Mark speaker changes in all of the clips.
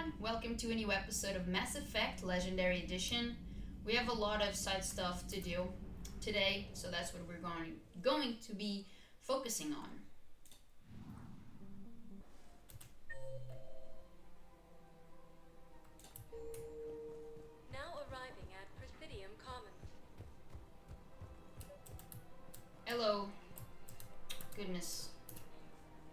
Speaker 1: everyone, welcome to a new episode of Mass Effect Legendary Edition. We have a lot of side stuff to do today, so that's what we're going to be focusing on.
Speaker 2: Now arriving at Presidium Commons.
Speaker 1: Hello. Goodness.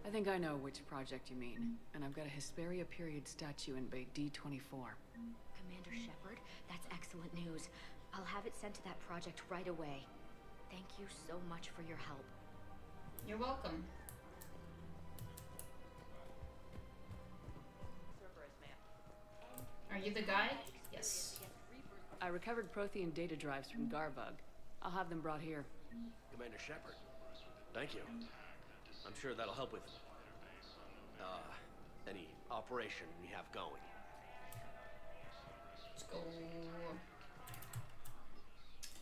Speaker 3: I think I know which project you mean, and I've got a Hesperia period statue in Bay D-24.
Speaker 4: Commander Shepard, that's excellent news. I'll have it sent to that project right away. Thank you so much for your help.
Speaker 1: You're welcome. Are you the guy? Yes.
Speaker 3: I recovered Prothean data drives from Garbug. I'll have them brought here.
Speaker 5: Commander Shepard, thank you. I'm sure that'll help with, any operation we have going.
Speaker 1: Let's go.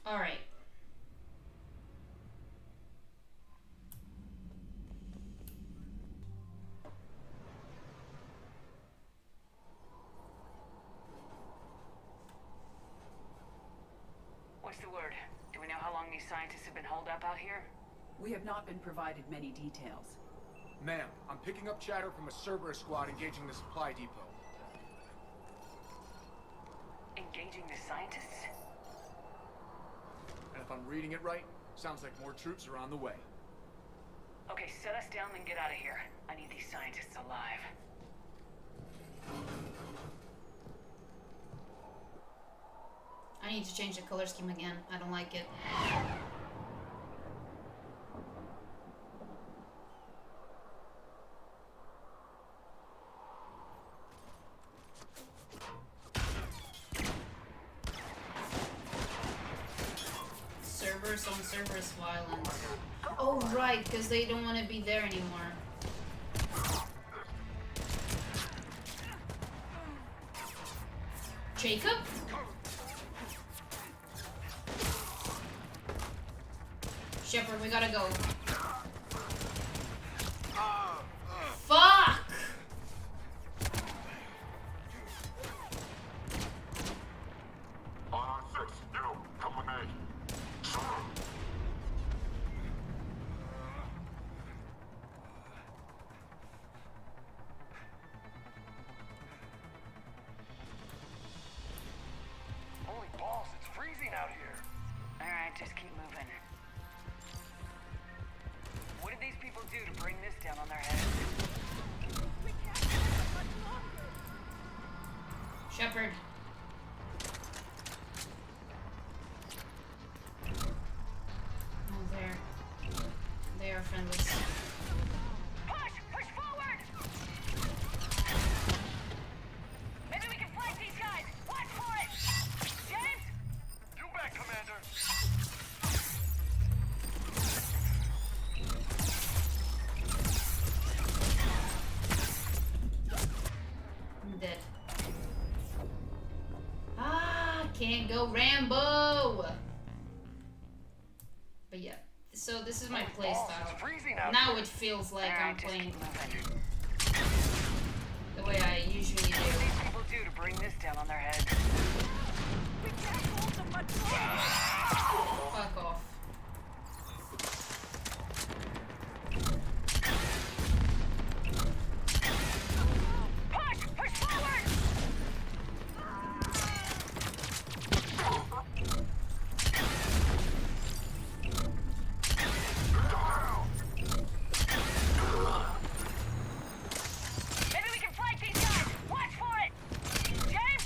Speaker 1: Alright.
Speaker 3: What's the word? Do we know how long these scientists have been holed up out here?
Speaker 6: We have not been provided many details.
Speaker 7: Ma'am, I'm picking up chatter from a Cerberus squad engaging the supply depot.
Speaker 3: Engaging the scientists?
Speaker 7: And if I'm reading it right, sounds like more troops are on the way.
Speaker 3: Okay, set us down and get out of here. I need these scientists alive.
Speaker 1: I need to change the color scheme again. I don't like it. Cerberus on Cerberus violence. Oh, right, because they don't want to be there anymore. Jacob? Shepard, we gotta go. Fuck!
Speaker 8: Come with me.
Speaker 5: Holy balls, it's freezing out here.
Speaker 3: Alright, just keep moving. What did these people do to bring this down on their heads?
Speaker 1: Shepard. Oh, there. They are friendly.
Speaker 3: Push! Push forward! Maybe we can flank these guys! Watch for it! James?
Speaker 5: You back, Commander.
Speaker 1: I'm dead. Ah, can't go Rambo! But yeah, so this is my playstyle.
Speaker 5: Freezing out
Speaker 1: Now
Speaker 5: here.
Speaker 1: it feels like I'm
Speaker 3: Alright, just
Speaker 1: playing
Speaker 3: keep moving.
Speaker 1: the way I usually
Speaker 3: What did
Speaker 1: do.
Speaker 3: these people do to bring this down on their heads?
Speaker 1: Fuck off.
Speaker 3: Push! Push forward! Maybe we can flank these guys! Watch for it! James?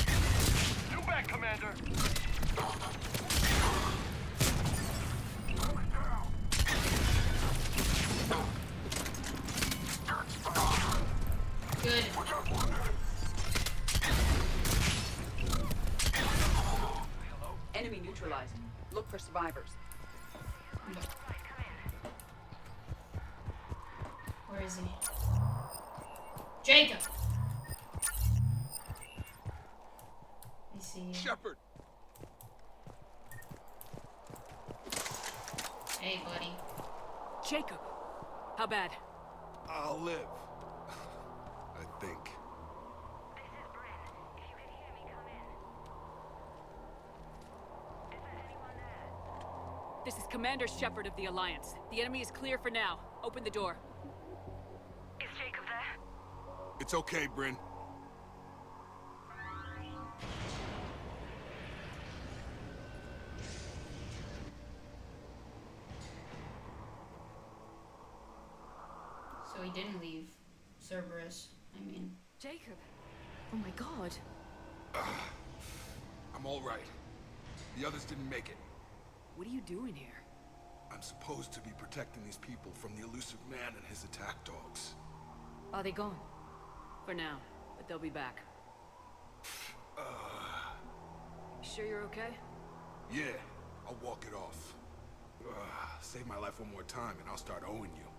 Speaker 5: You back, Commander.
Speaker 1: Good.
Speaker 6: Enemy neutralized. Look for survivors.
Speaker 1: Where is he? Jacob! I see you.
Speaker 7: Shepard!
Speaker 1: Hey, buddy.
Speaker 3: Jacob! How bad?
Speaker 8: I'll live. I think.
Speaker 2: This is Brent.
Speaker 3: This is Commander Shepard of the Alliance. The enemy is clear for now. Open the door.
Speaker 2: Is Jacob there?
Speaker 7: It's okay, Bryn.
Speaker 1: So he didn't leave Cerberus. I mean,
Speaker 3: Jacob. Oh my god.
Speaker 7: I'm all right. The others didn't make it.
Speaker 3: What are you doing here?
Speaker 7: I'm supposed to be protecting these people from the elusive man and his attack dogs.
Speaker 3: Are they gone? For now, but they'll be back. You sure you're okay?
Speaker 7: Yeah, I'll walk it off. Save my life one more time and I'll start owing you.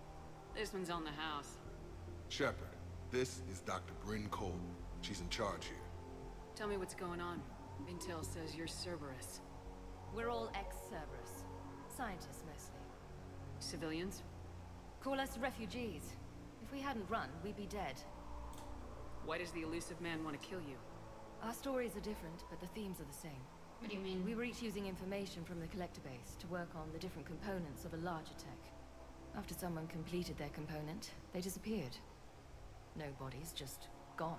Speaker 3: This one's on the house.
Speaker 7: Shepard, this is Dr. Bryn Cole. She's in charge here.
Speaker 3: Tell me what's going on. Intel says you're Cerberus.
Speaker 9: We're all ex-Cerberus. Scientists, mostly.
Speaker 3: Civilians?
Speaker 9: Call us refugees. If we hadn't run, we'd be dead.
Speaker 3: Why does the elusive man want to kill you?
Speaker 9: Our stories are different, but the themes are the same.
Speaker 1: what do you mean?
Speaker 9: We were each using information from the collector base to work on the different components of a larger tech. After someone completed their component, they disappeared. No bodies, just gone.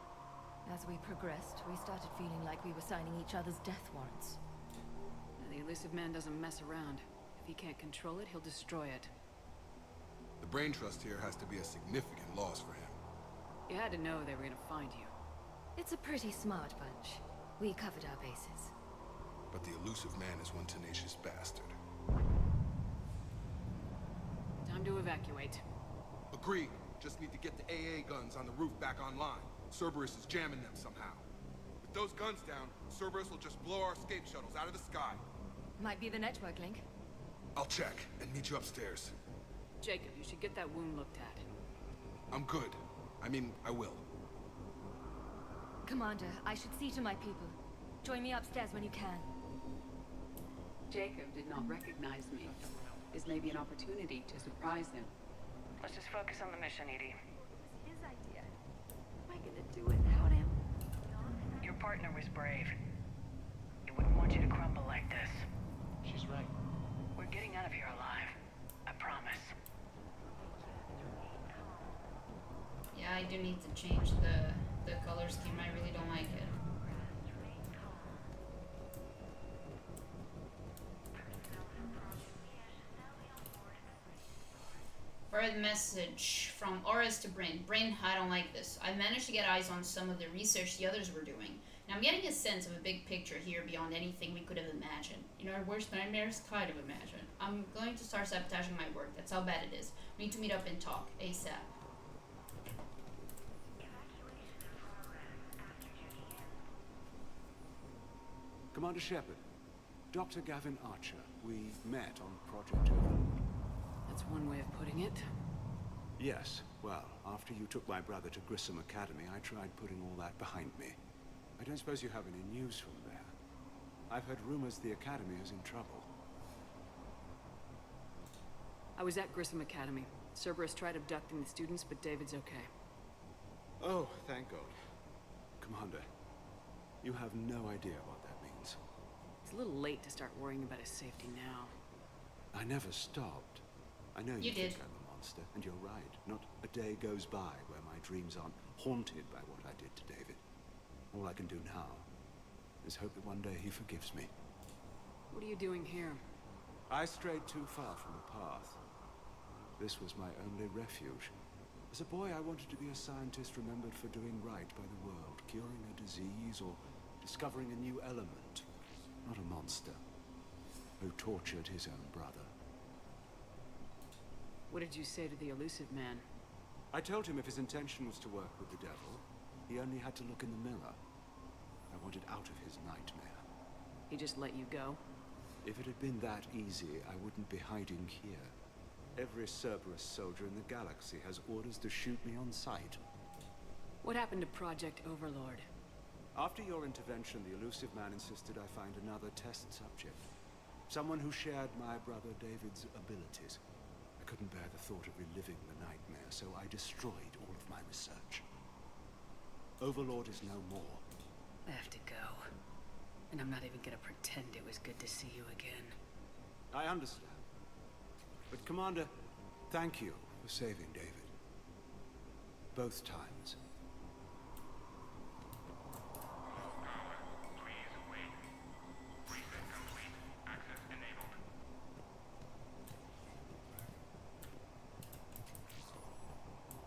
Speaker 9: As we progressed, we started feeling like we were signing each other's death warrants.
Speaker 3: The elusive man doesn't mess around. If he can't control it, he'll destroy it.
Speaker 7: The brain trust here has to be a significant loss for him.
Speaker 3: You had to know they were gonna find you.
Speaker 9: It's a pretty smart bunch. We covered our bases.
Speaker 7: But the elusive man is one tenacious bastard.
Speaker 3: Time to evacuate.
Speaker 7: Agreed. Just need to get the AA guns on the roof back online. Cerberus is jamming them somehow. With those guns down, Cerberus will just blow our escape shuttles out of the sky.
Speaker 9: Might be the network link.
Speaker 7: I'll check and meet you upstairs.
Speaker 3: Jacob, you should get that wound looked at.
Speaker 7: I'm good. I mean, I will.
Speaker 9: Commander, I should see to my people. Join me upstairs when you can.
Speaker 6: Jacob did not recognize me. This may be an opportunity to surprise him.
Speaker 10: Let's just focus on the mission, Edie.
Speaker 9: His idea. What am I gonna do without him?
Speaker 10: Your partner was brave. He wouldn't want you to crumble like this.
Speaker 5: She's right.
Speaker 10: We're getting out of here alive. I promise.
Speaker 1: Yeah, I do need to change the color scheme. I really don't like it. Further message from Oris to Bryn. Bryn, I don't like this. I managed to get eyes on some of the research the others were doing, and I'm getting a sense of a big picture here beyond anything we could have imagined. In our worst nightmares, kind of imagine. I'm going to start sabotaging my work. That's how bad it is. We need to meet up and talk ASAP.
Speaker 11: Commander Shepard, Dr. Gavin Archer. We met on Project Overlord.
Speaker 3: That's one way of putting it.
Speaker 11: Yes, well, after you took my brother to Grissom Academy, I tried putting all that behind me. I don't suppose you have any news from there. I've heard rumors the Academy is in trouble.
Speaker 3: I was at Grissom Academy. Cerberus tried abducting the students, but David's okay.
Speaker 11: Oh, thank God. Commander, you have no idea what that means.
Speaker 3: It's a little late to start worrying about his safety now.
Speaker 11: I never stopped. I know you
Speaker 1: did.
Speaker 11: think I'm a monster, and you're right. Not a day goes by where my dreams aren't haunted by what I did to David. All I can do now is hope that one day he forgives me.
Speaker 3: What are you doing here?
Speaker 11: I strayed too far from the path. This was my only refuge. As a boy, I wanted to be a scientist remembered for doing right by the world, curing a disease or discovering a new element. Not a monster who tortured his own brother.
Speaker 3: What did you say to the elusive man?
Speaker 11: I told him if his intention was to work with the devil, he only had to look in the mirror. I wanted out of his nightmare.
Speaker 3: He just let you go?
Speaker 11: If it had been that easy, I wouldn't be hiding here. Every Cerberus soldier in the galaxy has orders to shoot me on sight.
Speaker 3: What happened to Project Overlord?
Speaker 11: After your intervention, the elusive man insisted I find another test subject. Someone who shared my brother David's abilities. I couldn't bear the thought of reliving the nightmare, so I destroyed all of my research. Overlord is no more.
Speaker 3: I have to go. And I'm not even gonna pretend it was good to see you again.
Speaker 11: I understand. But Commander, thank you for saving David. Both times.
Speaker 8: Please wait. Reset complete. Access enabled.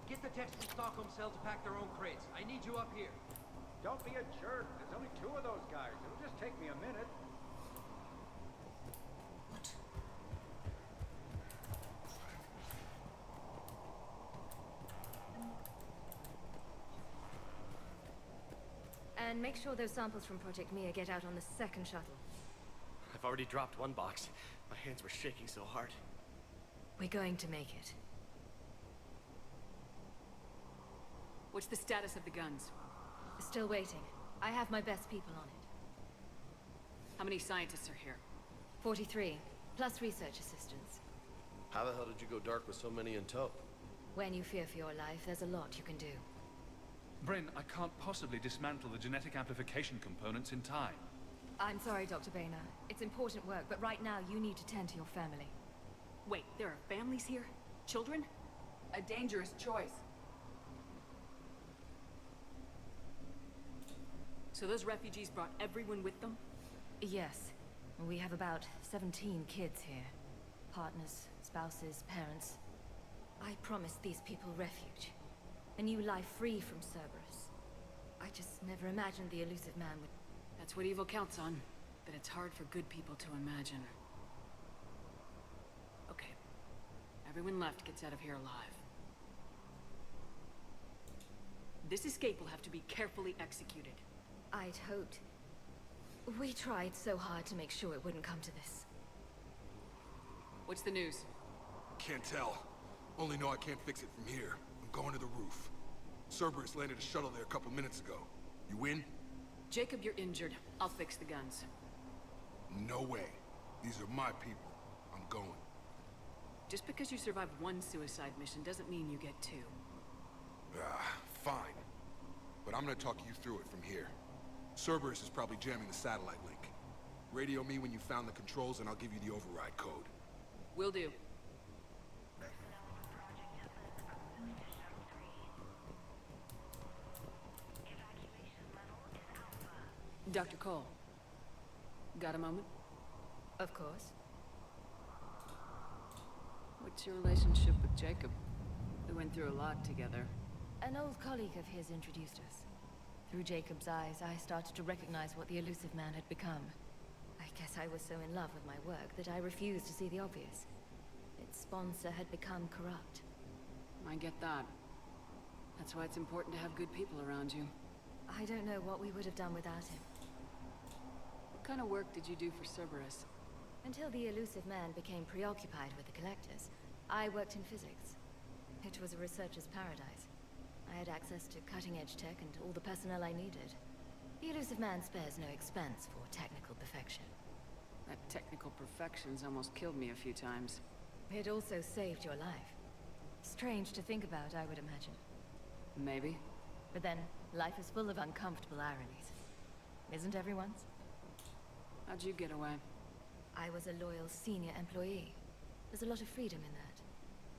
Speaker 12: Get the techs from Stockholm Cell to pack their own crates. I need you up here.
Speaker 13: Don't be a jerk. There's only 2 of those guys. It'll just take me a minute.
Speaker 1: What?
Speaker 9: And make sure those samples from Project Mia get out on the second shuttle.
Speaker 5: I've already dropped one box. My hands were shaking so hard.
Speaker 9: We're going to make it.
Speaker 3: What's the status of the guns?
Speaker 9: Still waiting. I have my best people on it.
Speaker 3: How many scientists are here?
Speaker 9: 43, plus research assistants.
Speaker 5: How the hell did you go dark with so many in tow?
Speaker 9: When you fear for your life, there's a lot you can do.
Speaker 14: Bryn, I can't possibly dismantle the genetic amplification components in time.
Speaker 9: I'm sorry, Dr. Boehner. It's important work, but right now you need to tend to your family.
Speaker 3: Wait, there are families here? Children?
Speaker 6: A dangerous choice.
Speaker 3: So those refugees brought everyone with them?
Speaker 9: Yes. We have about 17 kids here. Partners, spouses, parents. I promised these people refuge. A new life free from Cerberus. I just never imagined the elusive man would...
Speaker 3: That's what evil counts on. But it's hard for good people to imagine. Okay. Everyone left gets out of here alive. This escape will have to be carefully executed.
Speaker 9: I'd hoped. We tried so hard to make sure it wouldn't come to this.
Speaker 3: What's the news?
Speaker 7: Can't tell. Only know I can't fix it from here. I'm going to the roof. Cerberus landed a shuttle there a couple minutes ago. You in?
Speaker 3: Jacob, you're injured. I'll fix the guns.
Speaker 7: No way. These are my people. I'm going.
Speaker 3: Just because you survived one suicide mission doesn't mean you get 2.
Speaker 7: Fine. But I'm gonna talk you through it from here. Cerberus is probably jamming the satellite link. Radio me when you found the controls and I'll give you the override code.
Speaker 3: Will do.
Speaker 2: Personnel from Project have left proximity to Shuttle 3. Evacuation level is Alpha.
Speaker 3: Dr. Cole. Got a moment?
Speaker 9: Of course.
Speaker 3: What's your relationship with Jacob? We went through a lot together.
Speaker 9: An old colleague of his introduced us. Through Jacob's eyes, I started to recognize what the elusive man had become. I guess I was so in love with my work that I refused to see the obvious. Its sponsor had become corrupt.
Speaker 3: I get that. That's why it's important to have good people around you.
Speaker 9: I don't know what we would have done without him.
Speaker 3: What kind of work did you do for Cerberus?
Speaker 9: Until the elusive man became preoccupied with the collectors, I worked in physics. It was a researcher's paradise. I had access to cutting-edge tech and all the personnel I needed. The elusive man spares no expense for technical perfection.
Speaker 3: That technical perfection's almost killed me a few times.
Speaker 9: It also saved your life. Strange to think about, I would imagine.
Speaker 3: Maybe.
Speaker 9: But then, life is full of uncomfortable ironies. Isn't everyone's?
Speaker 3: How'd you get away?
Speaker 9: I was a loyal senior employee. There's a lot of freedom in that.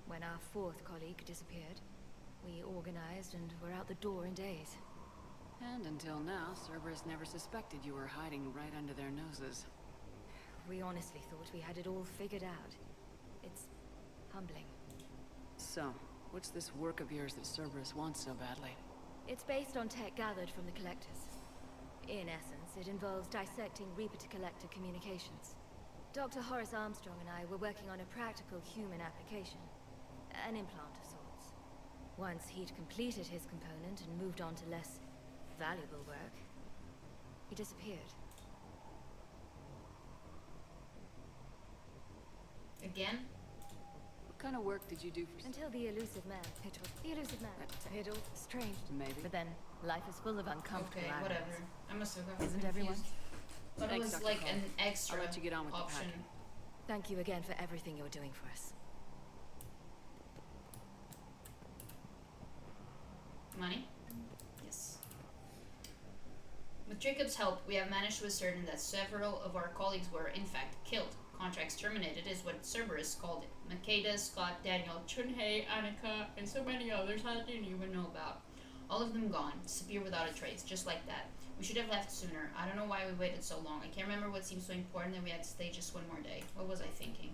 Speaker 9: When our 4th colleague disappeared, we organized and were out the door in days.
Speaker 3: And until now, Cerberus never suspected you were hiding right under their noses.
Speaker 9: We honestly thought we had it all figured out. It's humbling.
Speaker 3: So, what's this work of yours that Cerberus wants so badly?
Speaker 9: It's based on tech gathered from the Collectors. In essence, it involves dissecting Reaper-to-Collector communications. Dr. Horace Armstrong and I were working on a practical human application. An implant of sorts. Once he'd completed his component and moved on to less valuable work, he disappeared.
Speaker 1: Again?
Speaker 3: What kind of work did you do for...
Speaker 9: Until the elusive man. It was the elusive man. It all strange.
Speaker 3: Maybe.
Speaker 9: But then, life is full of uncomfortable
Speaker 1: Okay,
Speaker 9: ironies.
Speaker 1: whatever. I must have gotten
Speaker 9: Isn't
Speaker 1: confused.
Speaker 9: everyone?
Speaker 1: But it
Speaker 3: Thanks,
Speaker 1: was
Speaker 3: Dr.
Speaker 1: like
Speaker 3: Cole.
Speaker 1: an extra
Speaker 3: I'll let you get on with
Speaker 1: option.
Speaker 3: the packing.
Speaker 9: Thank you again for everything you're doing for us.
Speaker 1: Money? Yes. With Jacob's help, we have managed to ascertain that several of our colleagues were, in fact, killed. Contracts terminated is what Cerberus called it. Makeda, Scott, Daniel, Chunhei, Annika, and so many others I didn't even know about. All of them gone, disappear without a trace, just like that. We should have left sooner. I don't know why we waited so long. I can't remember what seemed so important that we had to stay just one more day. What was I thinking?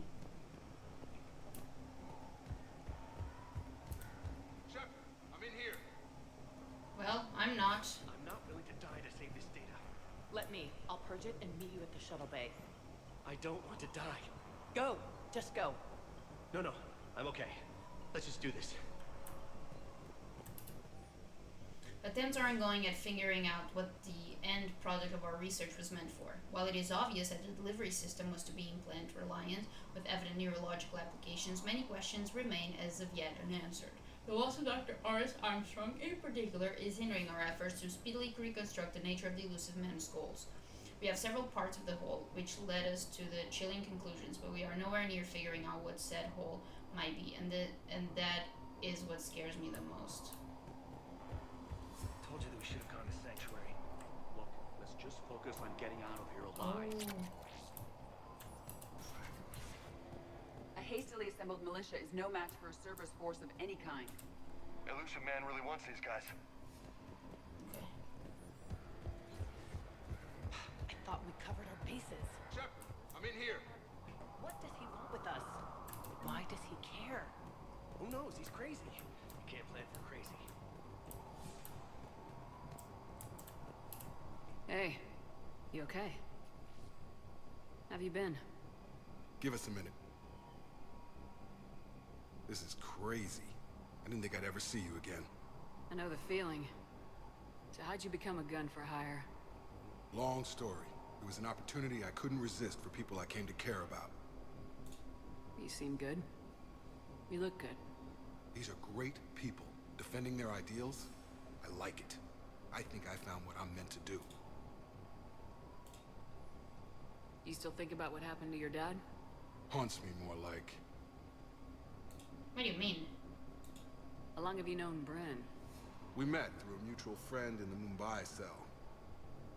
Speaker 7: Shepard, I'm in here.
Speaker 1: Well, I'm not.
Speaker 5: I'm not willing to die to save this data.
Speaker 3: Let me. I'll purge it and meet you at the shuttle bay.
Speaker 5: I don't want to die.
Speaker 3: Go! Just go.
Speaker 5: No, I'm okay. Let's just do this.
Speaker 1: Attempts are ongoing at figuring out what the end product of our research was meant for. While it is obvious that the delivery system was to be implant reliant, with evident neurological applications, many questions remain as of yet unanswered. The loss of Dr. R.S. Armstrong, in particular, is hindering our efforts to speedily reconstruct the nature of the elusive man's goals. We have several parts of the whole, which led us to the chilling conclusions, but we are nowhere near figuring out what said whole might be, and that is what scares me the most.
Speaker 5: Told you that we should have gone to Sanctuary. Look, let's just focus on getting out of here alive.
Speaker 6: A hastily assembled militia is no match for a Cerberus force of any kind.
Speaker 8: Elusive Man really wants these guys.
Speaker 3: I thought we covered our bases.
Speaker 7: Shepard, I'm in here.
Speaker 3: What does he want with us? Why does he care?
Speaker 5: Who knows? He's crazy. You can't plan for crazy.
Speaker 3: Hey, you okay? Have you been?
Speaker 7: Give us a minute. This is crazy. I didn't think I'd ever see you again.
Speaker 3: I know the feeling. So how'd you become a gun for hire?
Speaker 7: Long story. It was an opportunity I couldn't resist for people I came to care about.
Speaker 3: You seem good. You look good.
Speaker 7: These are great people. Defending their ideals, I like it. I think I found what I'm meant to do.
Speaker 3: You still think about what happened to your dad?
Speaker 7: Haunts me more like...
Speaker 1: What do you mean?
Speaker 3: How long have you known Bryn?
Speaker 7: We met through a mutual friend in the Mumbai cell.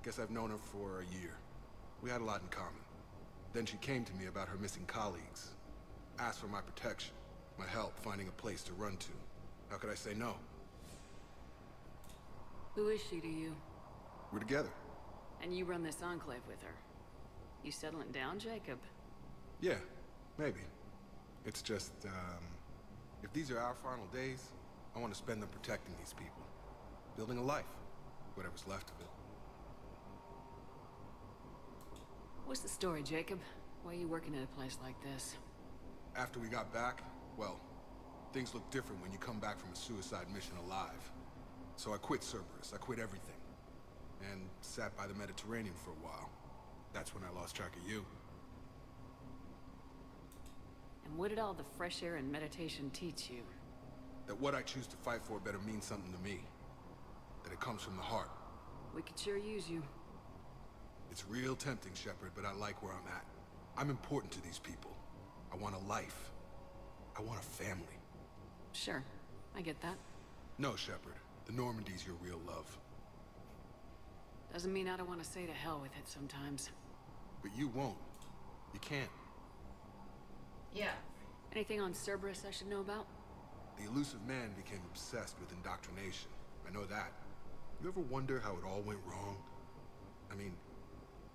Speaker 7: Guess I've known her for a year. We had a lot in common. Then she came to me about her missing colleagues. Asked for my protection, my help finding a place to run to. How could I say no?
Speaker 3: Who is she to you?
Speaker 7: We're together.
Speaker 3: And you run this enclave with her. You settling down, Jacob?
Speaker 7: Yeah, maybe. It's just, if these are our final days, I want to spend them protecting these people. Building a life. Whatever's left of it.
Speaker 3: What's the story, Jacob? Why are you working at a place like this?
Speaker 7: After we got back, well, things look different when you come back from a suicide mission alive. So I quit Cerberus, I quit everything. And sat by the Mediterranean for a while. That's when I lost track of you.
Speaker 3: And what did all the fresh air and meditation teach you?
Speaker 7: That what I choose to fight for better mean something to me. That it comes from the heart.
Speaker 3: We could sure use you.
Speaker 7: It's real tempting, Shepard, but I like where I'm at. I'm important to these people. I want a life. I want a family.
Speaker 3: Sure, I get that.
Speaker 7: No, Shepard. The Normandy's your real love.
Speaker 3: Doesn't mean I don't want to say to hell with it sometimes.
Speaker 7: But you won't. You can't.
Speaker 1: Yeah.
Speaker 3: Anything on Cerberus I should know about?
Speaker 7: The elusive man became obsessed with indoctrination. I know that. You ever wonder how it all went wrong? I mean,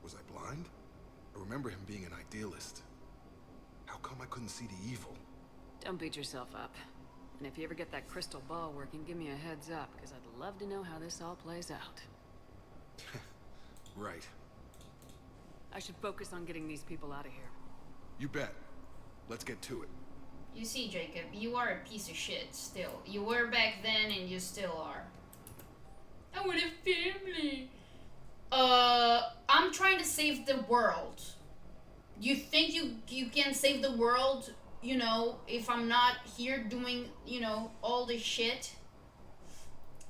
Speaker 7: was I blind? I remember him being an idealist. How come I couldn't see the evil?
Speaker 3: Don't beat yourself up. And if you ever get that crystal ball working, give me a heads up, because I'd love to know how this all plays out.
Speaker 7: Right.
Speaker 3: I should focus on getting these people out of here.
Speaker 7: You bet. Let's get to it.
Speaker 1: You see, Jacob, you are a piece of shit still. You were back then and you still are. I want a family. I'm trying to save the world. You think you can save the world, you know, if I'm not here doing, you know, all this shit?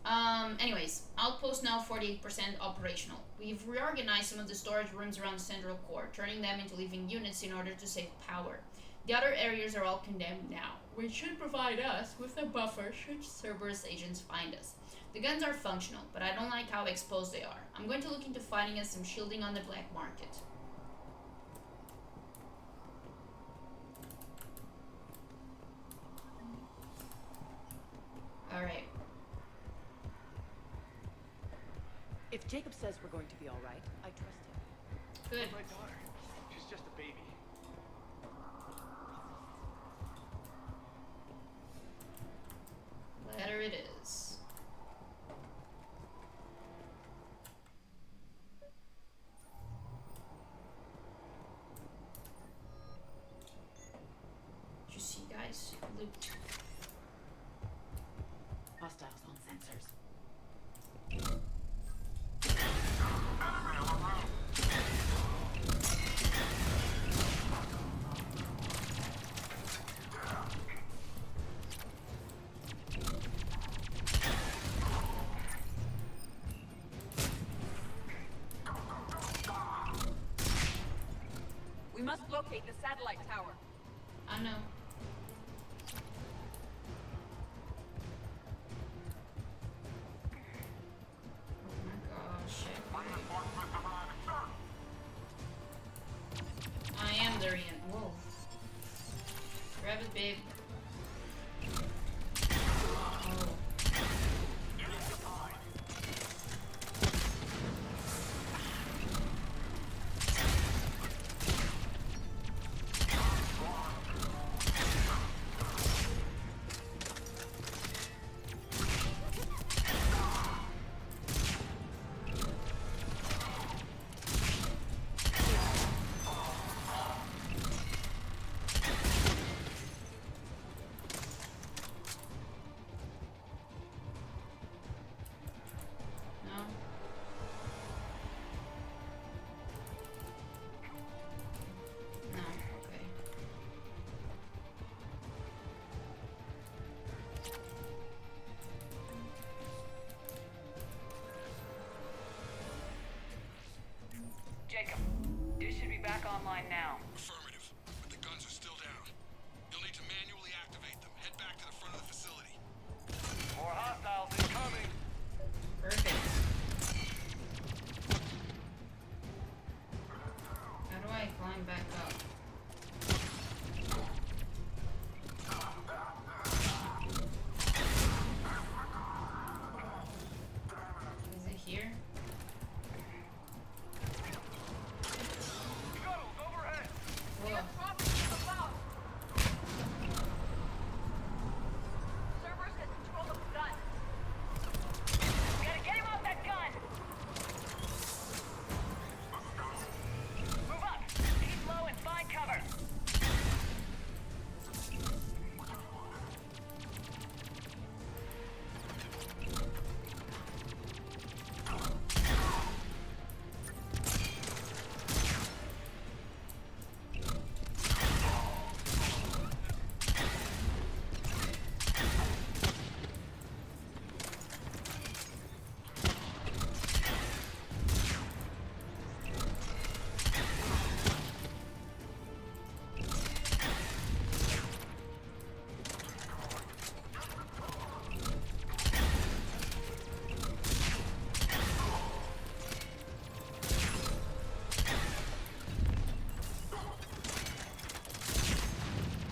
Speaker 1: Anyways, outpost now 48% operational. We've reorganized some of the storage rooms around the central core, turning them into living units in order to save power. The other areas are all condemned now, which should provide us with a buffer should Cerberus agents find us. The guns are functional, but I don't like how exposed they are. I'm going to look into finding us some shielding on the black market.
Speaker 6: If Jacob says we're going to be all right, I trust him.
Speaker 1: Good.
Speaker 5: My daughter. She's just a baby.
Speaker 1: Letter it is. Did you see, guys? Loot.
Speaker 6: Hostiles on sensors. We must locate the satellite tower.
Speaker 1: I know. Oh my gosh. I am Durian. Whoa. Grab it, babe. Oh. No. No, okay.
Speaker 10: Jacob, this should be back online now.
Speaker 7: Affirmative, but the guns are still down. You'll need to manually activate them. Head back to the front of the facility.
Speaker 13: More hostiles incoming.
Speaker 1: Perfect. How do I climb back up? Is it here?
Speaker 13: Scuttles overhead.
Speaker 1: Whoa.
Speaker 10: Cerberus has control of the gun. We gotta get him off that gun. Move up. He's low and find cover.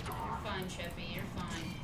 Speaker 1: You're fine, Cheppy. You're fine.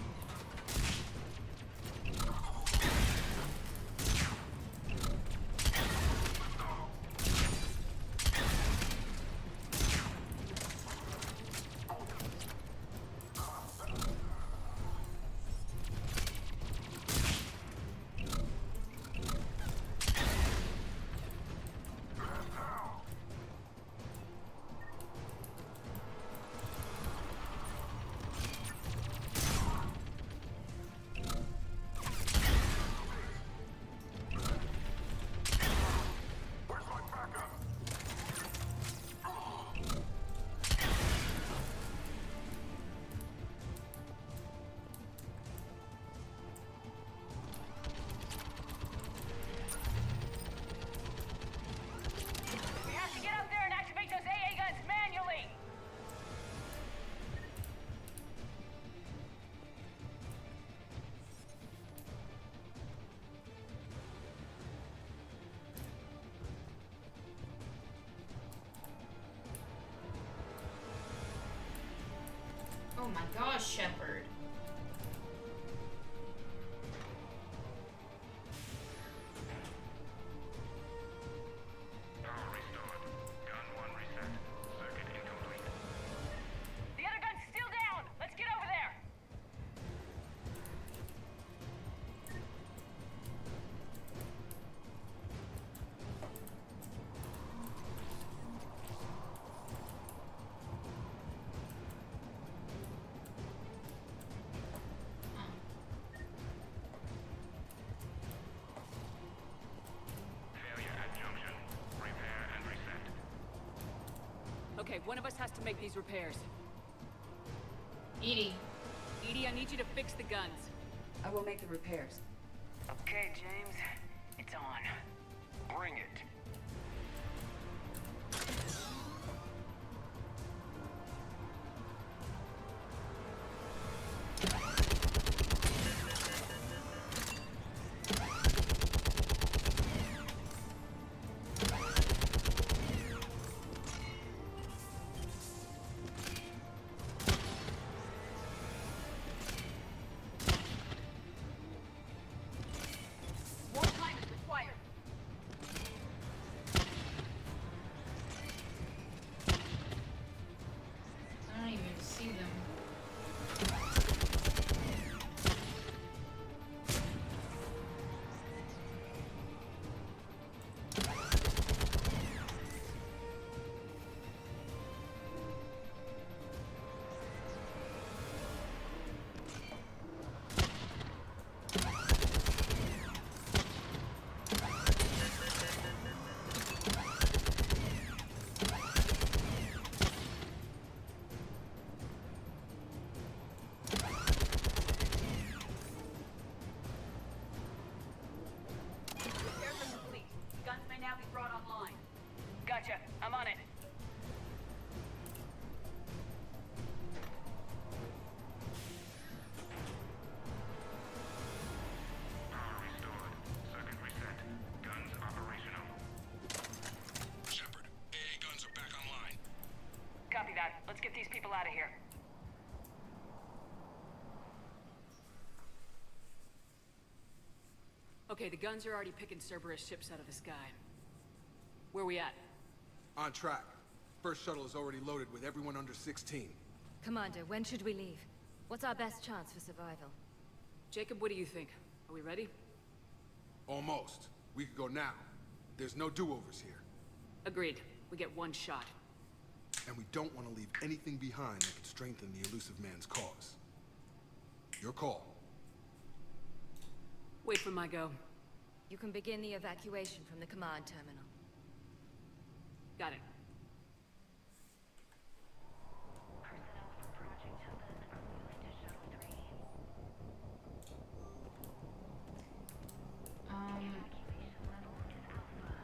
Speaker 10: We have to get up there and activate those AA guns manually.
Speaker 1: Oh my gosh, Shepard.
Speaker 3: one of us has to make these repairs.
Speaker 1: Edie.
Speaker 3: Edie, I need you to fix the guns.
Speaker 6: I will make the repairs.
Speaker 15: Okay, James. It's on.
Speaker 8: Bring it.
Speaker 6: More time is required.
Speaker 1: I don't even see them.
Speaker 6: Repairs are complete. Guns may now be brought online.
Speaker 15: Gotcha. I'm on it.
Speaker 8: Power restored. Circuit reset. Guns operational.
Speaker 7: Shepard, AA guns are back online.
Speaker 15: Copy that. Let's get these people out of here.
Speaker 3: Okay, the guns are already picking Cerberus ships out of the sky. Where we at?
Speaker 7: On track. First shuttle is already loaded with everyone under 16.
Speaker 9: Commander, when should we leave? What's our best chance for survival?
Speaker 3: Jacob, what do you think? Are we ready?
Speaker 7: Almost. We could go now. There's no do-overs here.
Speaker 3: Agreed. We get one shot.
Speaker 7: And we don't want to leave anything behind that could strengthen the elusive man's cause. Your call.
Speaker 3: Wait for my go.
Speaker 9: You can begin the evacuation from the command terminal.
Speaker 3: Got it.
Speaker 2: Personnel from Project Cata moved to Shuttle 3. Evacuation level is Alpha.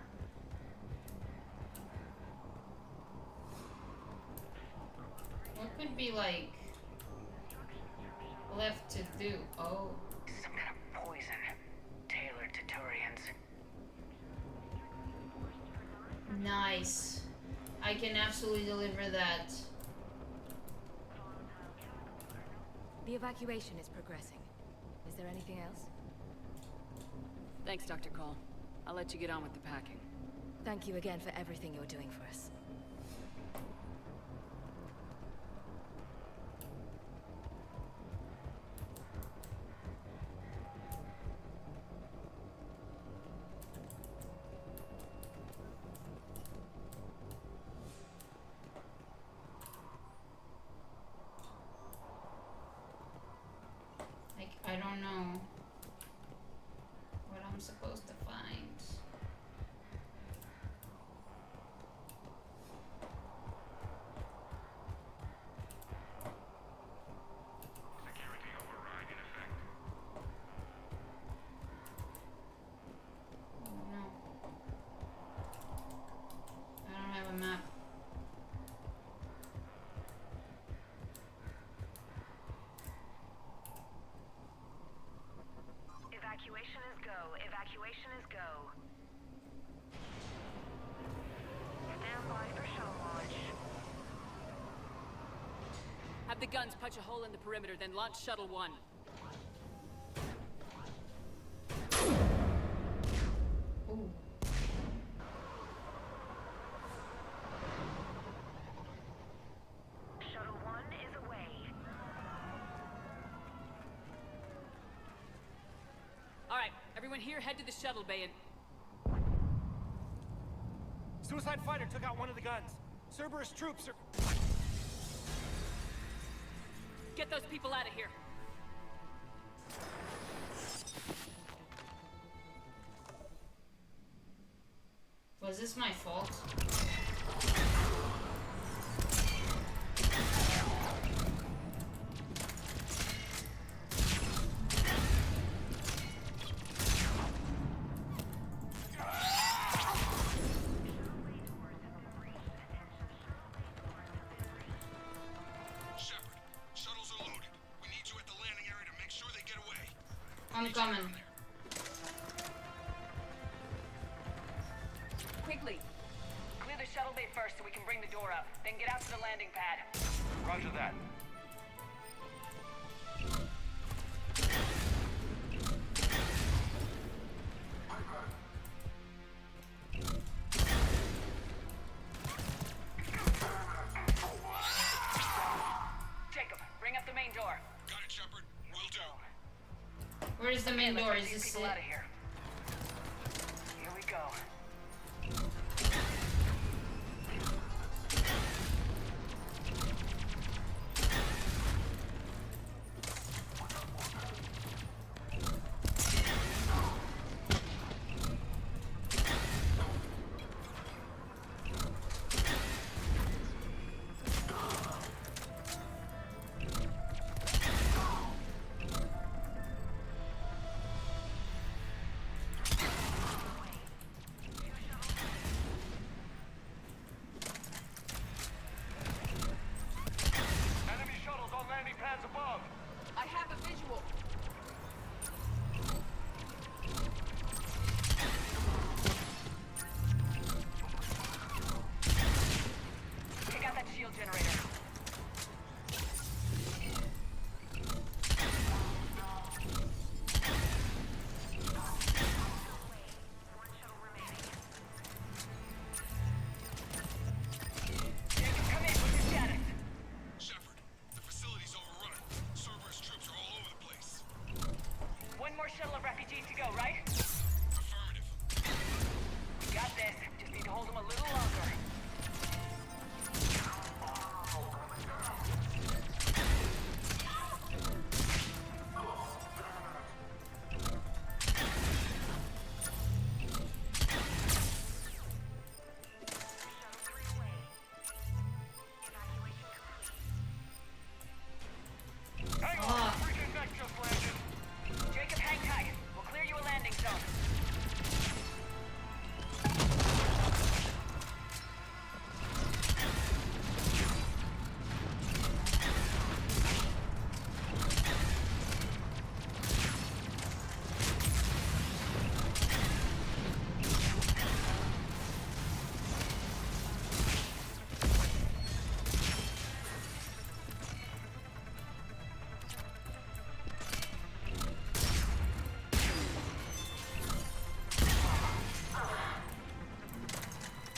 Speaker 1: What could be like left to do? Oh.
Speaker 15: Some kind of poison. Tailored to Turians.
Speaker 1: Nice. I can absolutely deliver that.
Speaker 9: The evacuation is progressing. Is there anything else?
Speaker 3: Thanks, Dr. Cole. I'll let you get on with the packing.
Speaker 9: Thank you again for everything you're doing for us.
Speaker 1: Like, I don't know what I'm supposed to find.
Speaker 8: Security override in effect.
Speaker 1: No. I don't have a map.
Speaker 10: Evacuation is go. Evacuation is go. Stand by for shuttle launch.
Speaker 3: Have the guns punch a hole in the perimeter, then launch Shuttle 1.
Speaker 1: Ooh.
Speaker 10: Shuttle 1 is away.
Speaker 3: Alright, everyone here, head to the shuttle bay and...
Speaker 12: Suicide fighter took out one of the guns. Cerberus troops are...
Speaker 3: Get those people out of here.
Speaker 1: Was this my fault? I'm coming.
Speaker 10: Quickly. Clear the shuttle bay first so we can bring the door up. Then get out to the landing pad.
Speaker 8: Roger that.
Speaker 10: Jacob, bring up the main door.
Speaker 7: Got it, Shepard. Will do.
Speaker 1: Where's the main
Speaker 10: Let's
Speaker 1: door?
Speaker 10: get
Speaker 1: Is
Speaker 10: these
Speaker 1: this
Speaker 10: people
Speaker 1: it?
Speaker 10: out of here. Here we go.
Speaker 8: Enemy shuttles on landing pads above.
Speaker 6: I have a visual.
Speaker 10: Take out that shield generator. Jacob, come in. What's your status?
Speaker 7: Shepard, the facility's overrun. Cerberus troops are all over the place.
Speaker 10: One more shuttle of refugees to go, right?
Speaker 7: Affirmative.
Speaker 10: Got this. Just need to hold them a little longer.
Speaker 8: Hang on.
Speaker 1: Ah.
Speaker 8: Freaking mech just landed.
Speaker 10: Jacob, hang tight. We'll clear you a landing zone.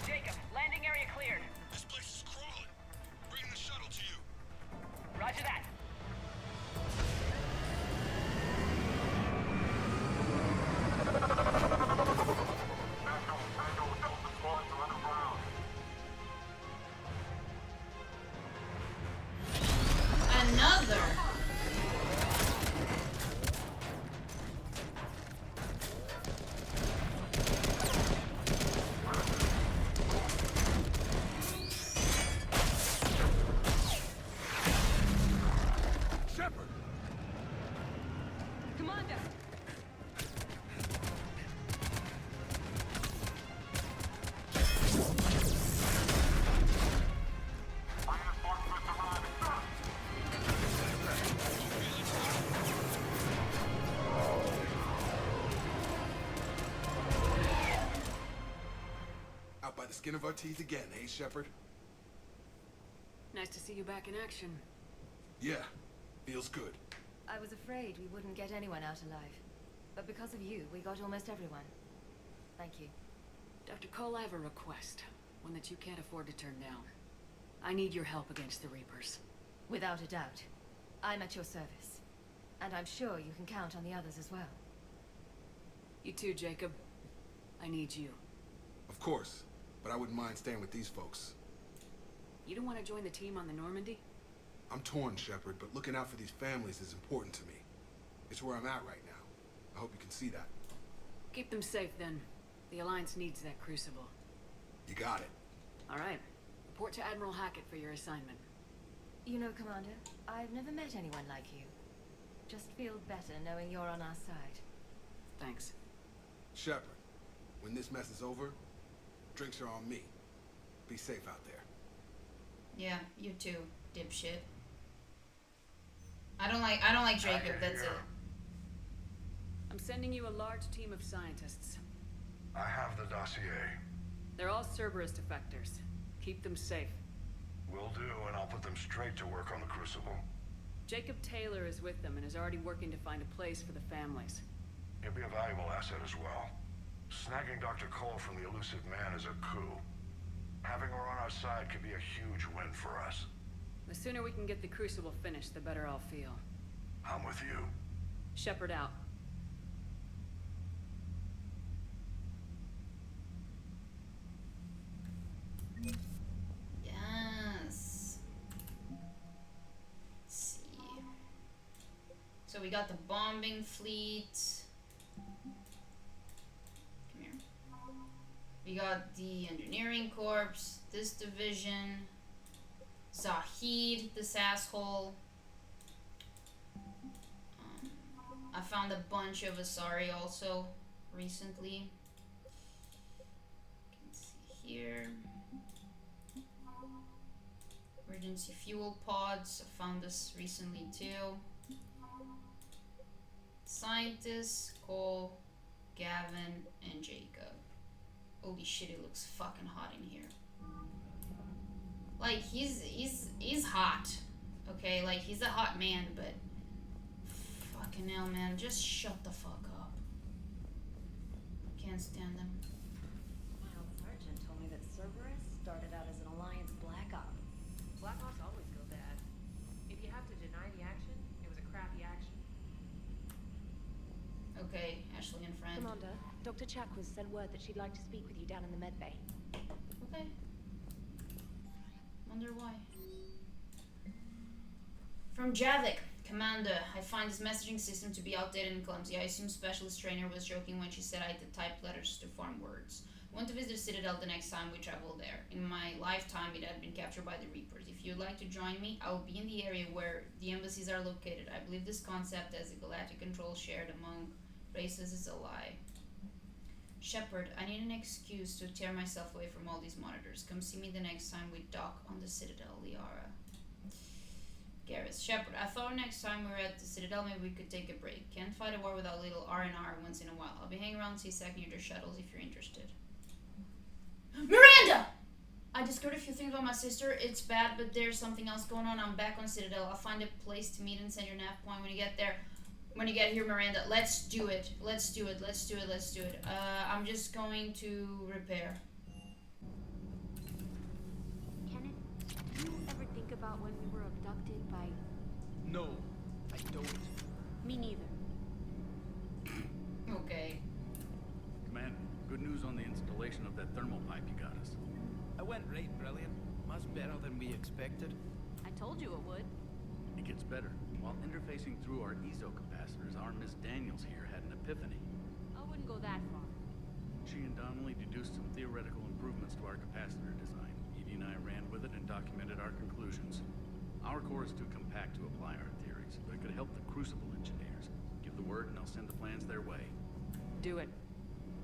Speaker 10: Jacob, landing area cleared.
Speaker 7: This place is crawling. Bring the shuttle to you.
Speaker 10: Roger that.
Speaker 1: Another.
Speaker 7: Shepard!
Speaker 6: Commander!
Speaker 7: Out by the skin of our teeth again, eh, Shepard?
Speaker 3: Nice to see you back in action.
Speaker 7: Yeah, feels good.
Speaker 9: I was afraid we wouldn't get anyone out alive. But because of you, we got almost everyone. Thank you.
Speaker 3: Dr. Cole, I have a request. One that you can't afford to turn down. I need your help against the Reapers.
Speaker 9: Without a doubt. I'm at your service. And I'm sure you can count on the others as well.
Speaker 3: You too, Jacob. I need you.
Speaker 7: Of course, but I wouldn't mind staying with these folks.
Speaker 3: You don't want to join the team on the Normandy?
Speaker 7: I'm torn, Shepard, but looking out for these families is important to me. It's where I'm at right now. I hope you can see that.
Speaker 3: Keep them safe, then. The Alliance needs that crucible.
Speaker 7: You got it.
Speaker 3: All right. Report to Admiral Hackett for your assignment.
Speaker 9: You know, Commander, I've never met anyone like you. Just feel better knowing you're on our side.
Speaker 3: Thanks.
Speaker 7: Shepard, when this mess is over, drinks are on me. Be safe out there.
Speaker 1: Yeah, you too, dipshit. I don't like Jacob, that's it.
Speaker 3: I'm sending you a large team of scientists.
Speaker 16: I have the dossier.
Speaker 3: They're all Cerberus defectors. Keep them safe.
Speaker 16: Will do, and I'll put them straight to work on the Crucible.
Speaker 3: Jacob Taylor is with them and is already working to find a place for the families.
Speaker 16: He'll be a valuable asset as well. Snagging Dr. Cole from the elusive man is a coup. Having her on our side could be a huge win for us.
Speaker 3: The sooner we can get the Crucible finished, the better I'll feel.
Speaker 16: I'm with you.
Speaker 3: Shepard out.
Speaker 1: Yes. Let's see. So we got the bombing fleet. Come here. We got the engineering corps, this division, Zahid, this asshole. I found a bunch of Asari also recently. You can see here. Emergency fuel pods. I found this recently too. Scientists, Cole, Gavin, and Jacob. Holy shit, it looks fucking hot in here. Like he's hot. Okay, like he's a hot man, but fucking hell, man, just shut the fuck up. Can't stand them.
Speaker 17: My old sergeant told me that Cerberus started out as an Alliance Black Op.
Speaker 18: Black Ops always go bad. If you have to deny the action, it was a crappy action.
Speaker 1: Okay, Ashley and friend.
Speaker 17: Commander, Dr. Chakwas sent word that she'd like to speak with you down in the med bay.
Speaker 1: Okay. Wonder why. From Javik. Commander, I find this messaging system to be outdated and clumsy. I assume Specialist Trainer was joking when she said I had to type letters to form words. I want to visit the Citadel the next time we travel there. In my lifetime, it had been captured by the Reapers. If you'd like to join me, I will be in the area where the embassies are located. I believe this concept as a galactic control shared among races is a lie. Shepard, I need an excuse to tear myself away from all these monitors. Come see me the next time we dock on the Citadel, Liara. Garrus, Shepard, I thought next time we were at the Citadel, maybe we could take a break. Can't fight a war without a little R&R once in a while. I'll be hanging around C-Sec near their shuttles if you're interested. Miranda! I discovered a few things about my sister. It's bad, but there's something else going on. I'm back on Citadel. I'll find a place to meet and send your nav point when you get there. When you get here, Miranda. Let's do it. Let's do it. Let's do it. Let's do it. I'm just going to repair.
Speaker 4: Kenneth, do you ever think about when we were abducted by...
Speaker 12: No, I don't.
Speaker 4: Me neither.
Speaker 1: Okay.
Speaker 14: Commander, good news on the installation of that thermal pipe you got us.
Speaker 12: I went right brilliant. Much better than we expected.
Speaker 4: I told you it would.
Speaker 14: It gets better. While interfacing through our ezo capacitors, our Miss Daniels here had an epiphany.
Speaker 4: I wouldn't go that far.
Speaker 14: She and Donnelly deduced some theoretical improvements to our capacitor design. Evie and I ran with it and documented our conclusions. Our core is too compact to apply our theories, but it could help the Crucible engineers. Give the word and I'll send the plans their way.
Speaker 3: Do it.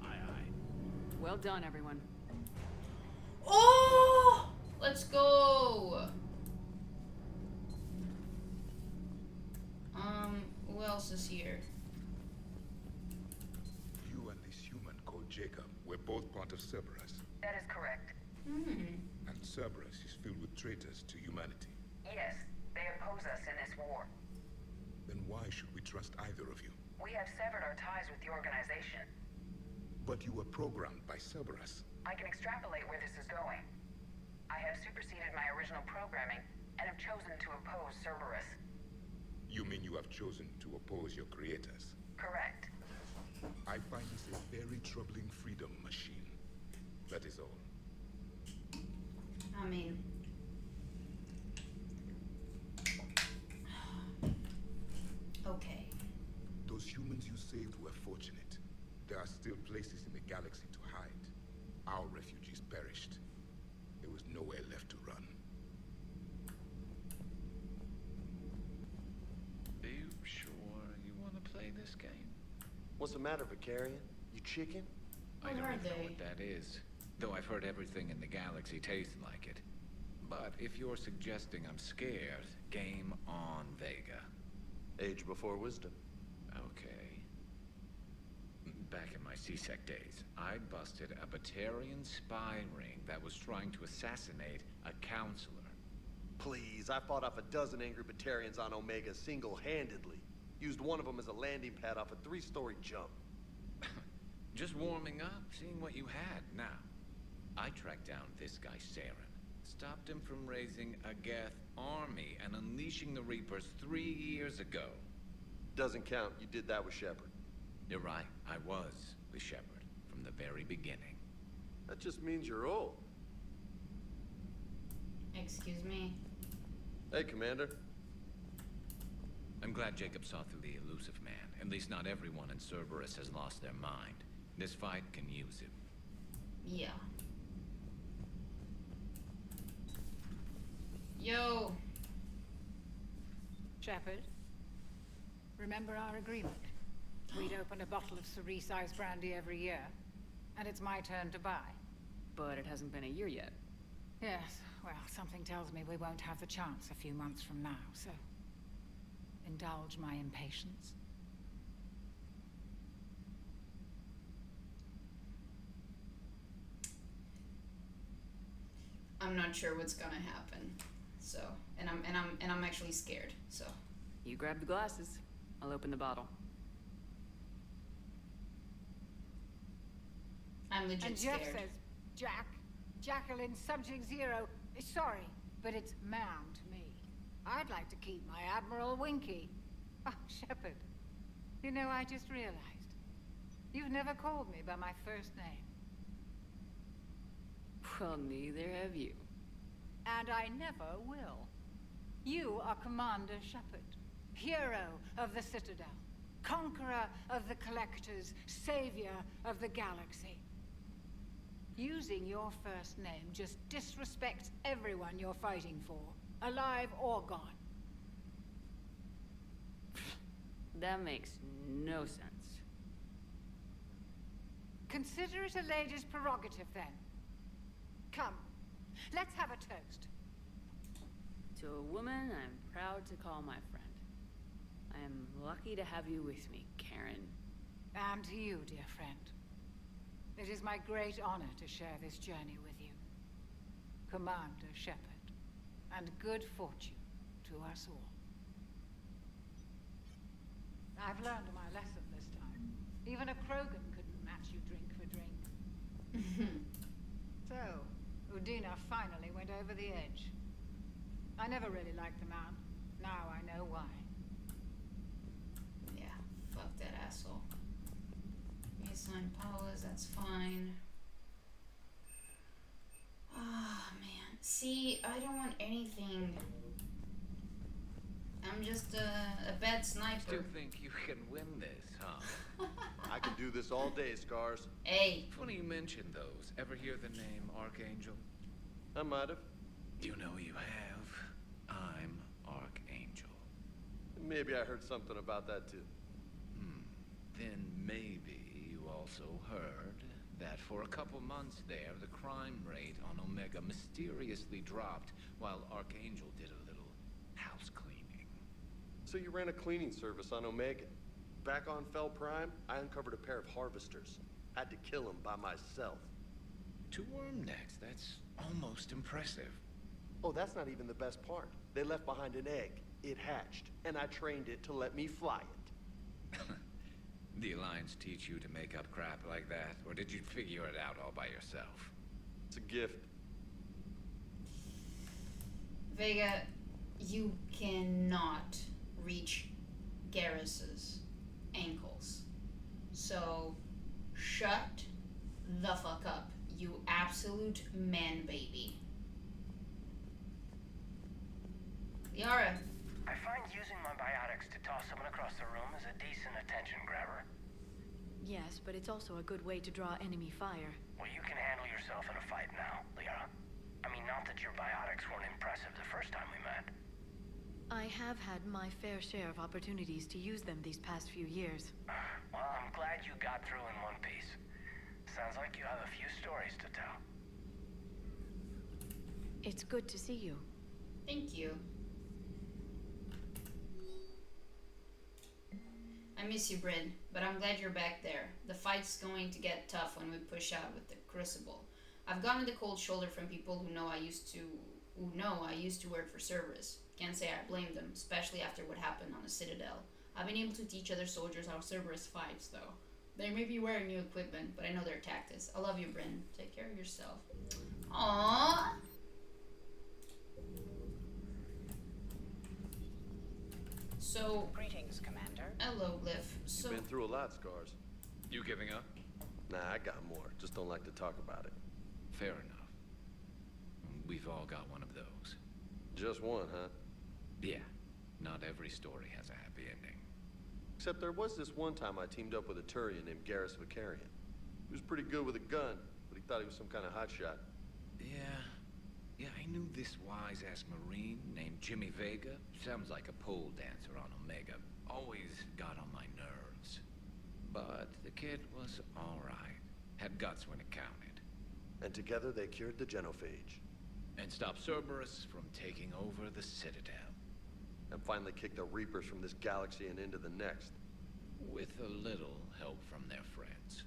Speaker 14: Aye, aye.
Speaker 3: Well done, everyone.
Speaker 1: Oh! Let's go! Who else is here?
Speaker 7: You and this human called Jacob were both part of Cerberus.
Speaker 15: That is correct.
Speaker 7: And Cerberus is filled with traitors to humanity.
Speaker 15: Yes, they oppose us in this war.
Speaker 7: Then why should we trust either of you?
Speaker 15: We have severed our ties with the organization.
Speaker 7: But you were programmed by Cerberus.
Speaker 15: I can extrapolate where this is going. I have superseded my original programming and have chosen to oppose Cerberus.
Speaker 7: You mean you have chosen to oppose your creators?
Speaker 15: Correct.
Speaker 7: I find this a very troubling freedom machine. That is all.
Speaker 1: I mean... Okay.
Speaker 7: Those humans you saved were fortunate. There are still places in the galaxy to hide. Our refugees perished. There was nowhere left to run.
Speaker 19: Are you sure you want to play this game?
Speaker 20: What's the matter, Vicarian? You chicken?
Speaker 19: I don't even know what that is. Though I've heard everything in the galaxy tastes like it. But if you're suggesting I'm scared, game on, Vega.
Speaker 20: Age before wisdom.
Speaker 19: Okay. Back in my CSEC days, I busted a Batarian spy ring that was trying to assassinate a counselor.
Speaker 20: Please, I fought off a dozen angry Batarians on Omega single-handedly. Used one of them as a landing pad off a 3-story jump.
Speaker 19: Just warming up, seeing what you had. Now, I tracked down this guy, Saren. Stopped him from raising a Geth army and unleashing the Reapers 3 years ago.
Speaker 20: Doesn't count. You did that with Shepard.
Speaker 19: You're right. I was with Shepard from the very beginning.
Speaker 20: That just means you're old.
Speaker 1: Excuse me.
Speaker 20: Hey, Commander.
Speaker 19: I'm glad Jacob saw through the elusive man. At least not everyone in Cerberus has lost their mind. This fight can use it.
Speaker 1: Yeah. Yo.
Speaker 21: Shepard, remember our agreement? We'd open a bottle of Cerise Ice Brandy every year, and it's my turn to buy.
Speaker 3: But it hasn't been a year yet.
Speaker 21: Yes, well, something tells me we won't have the chance a few months from now, so indulge my impatience.
Speaker 1: I'm not sure what's gonna happen. So, and I'm actually scared. So,
Speaker 3: you grab the glasses. I'll open the bottle.
Speaker 1: I'm legit
Speaker 21: and Jeff
Speaker 1: scared.
Speaker 21: says, Jacqueline Subject Zero is sorry, but it's Mount me. I'd like to keep my Admiral Winky. Oh, Shepard, you know, I just realized. You've never called me by my first name.
Speaker 3: Well, neither have you.
Speaker 21: And I never will. You are Commander Shepard, hero of the Citadel, conqueror of the Collectors, savior of the galaxy. Using your first name just disrespects everyone you're fighting for, alive or gone.
Speaker 3: That makes no sense.
Speaker 21: Consider it a lady's prerogative, then. Come, let's have a toast.
Speaker 3: To a woman I'm proud to call my friend. I am lucky to have you with me, Karen.
Speaker 21: And to you, dear friend. It is my great honor to share this journey with you. Commander Shepard. And good fortune to us all. I've learned my lesson this time. Even a Krogan couldn't match you drink for drink. So, Udina finally went over the edge. I never really liked the man. Now I know why.
Speaker 1: Yeah, fuck that asshole. Baseline powers, that's fine. Oh, man. See, I don't want anything. I'm just a bad sniper.
Speaker 19: Still think you can win this, huh?
Speaker 20: I can do this all day, Scars.
Speaker 1: Hey.
Speaker 19: Funny you mentioned those. Ever hear the name Archangel?
Speaker 20: I might have.
Speaker 19: You know you have. I'm Archangel.
Speaker 20: Maybe I heard something about that too.
Speaker 19: Then maybe you also heard that for a couple months there, the crime rate on Omega mysteriously dropped while Archangel did a little house cleaning.
Speaker 20: So you ran a cleaning service on Omega. Back on Fel Prime, I uncovered a pair of harvesters. Had to kill them by myself.
Speaker 19: 2 worm necks, that's almost impressive.
Speaker 20: Oh, that's not even the best part. They left behind an egg. It hatched, and I trained it to let me fly it.
Speaker 19: The Alliance teach you to make up crap like that, or did you figure it out all by yourself?
Speaker 20: It's a gift.
Speaker 1: Vega, you cannot reach Garrus's ankles. So, shut the fuck up, you absolute man baby. Liara.
Speaker 22: I find using my biotics to toss someone across the room is a decent attention grabber.
Speaker 17: Yes, but it's also a good way to draw enemy fire.
Speaker 22: Well, you can handle yourself in a fight now, Liara. I mean, not that your biotics weren't impressive the first time we met.
Speaker 17: I have had my fair share of opportunities to use them these past few years.
Speaker 22: Well, I'm glad you got through in one piece. Sounds like you have a few stories to tell.
Speaker 17: It's good to see you.
Speaker 1: Thank you. I miss you, Bryn, but I'm glad you're back there. The fight's going to get tough when we push out with the Crucible. I've gotten the cold shoulder from people who know I used to work for Cerberus. Can't say I blame them, especially after what happened on the Citadel. I've been able to teach other soldiers how Cerberus fights, though. They may be wearing new equipment, but I know their tactics. I love you, Bryn. Take care of yourself. Aww. So,
Speaker 15: greetings, Commander.
Speaker 1: Hello, Glyph. So,
Speaker 20: You've been through a lot, Scars.
Speaker 19: You giving up?
Speaker 20: Nah, I got more. Just don't like to talk about it.
Speaker 19: Fair enough. We've all got one of those.
Speaker 20: Just one, huh?
Speaker 19: Yeah. Not every story has a happy ending.
Speaker 20: Except there was this one time I teamed up with a Turian named Garrus Vicarian. He was pretty good with a gun, but he thought he was some kind of hotshot.
Speaker 19: Yeah, I knew this wise-ass Marine named Jimmy Vega. Sounds like a pole dancer on Omega. Always got on my nerves. But the kid was all right. Had guts when it counted.
Speaker 20: And together they cured the genophage.
Speaker 19: And stopped Cerberus from taking over the Citadel.
Speaker 20: And finally kicked the Reapers from this galaxy and into the next.
Speaker 19: With a little help from their friends.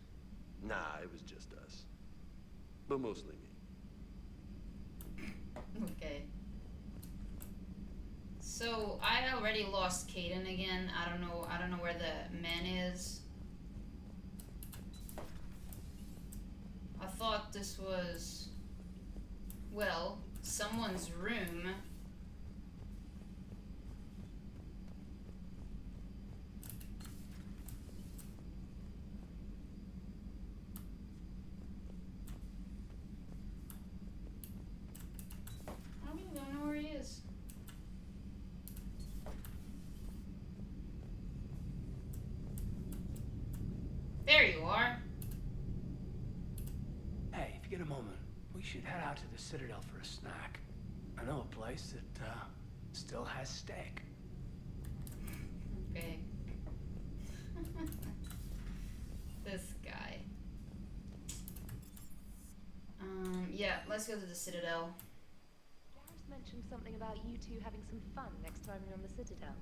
Speaker 20: Nah, it was just us. But mostly me.
Speaker 1: okay. So I already lost Caden again. I don't know where the man is. I thought this was, well, someone's room. I really don't know where he is. There you are.
Speaker 5: Hey, if you get a moment, we should head out to the Citadel for a snack. I know a place that, still has steak.
Speaker 1: Okay. This guy. Yeah, let's go to the Citadel.
Speaker 4: Garrus mentioned something about you two having some fun next time you're on the Citadel.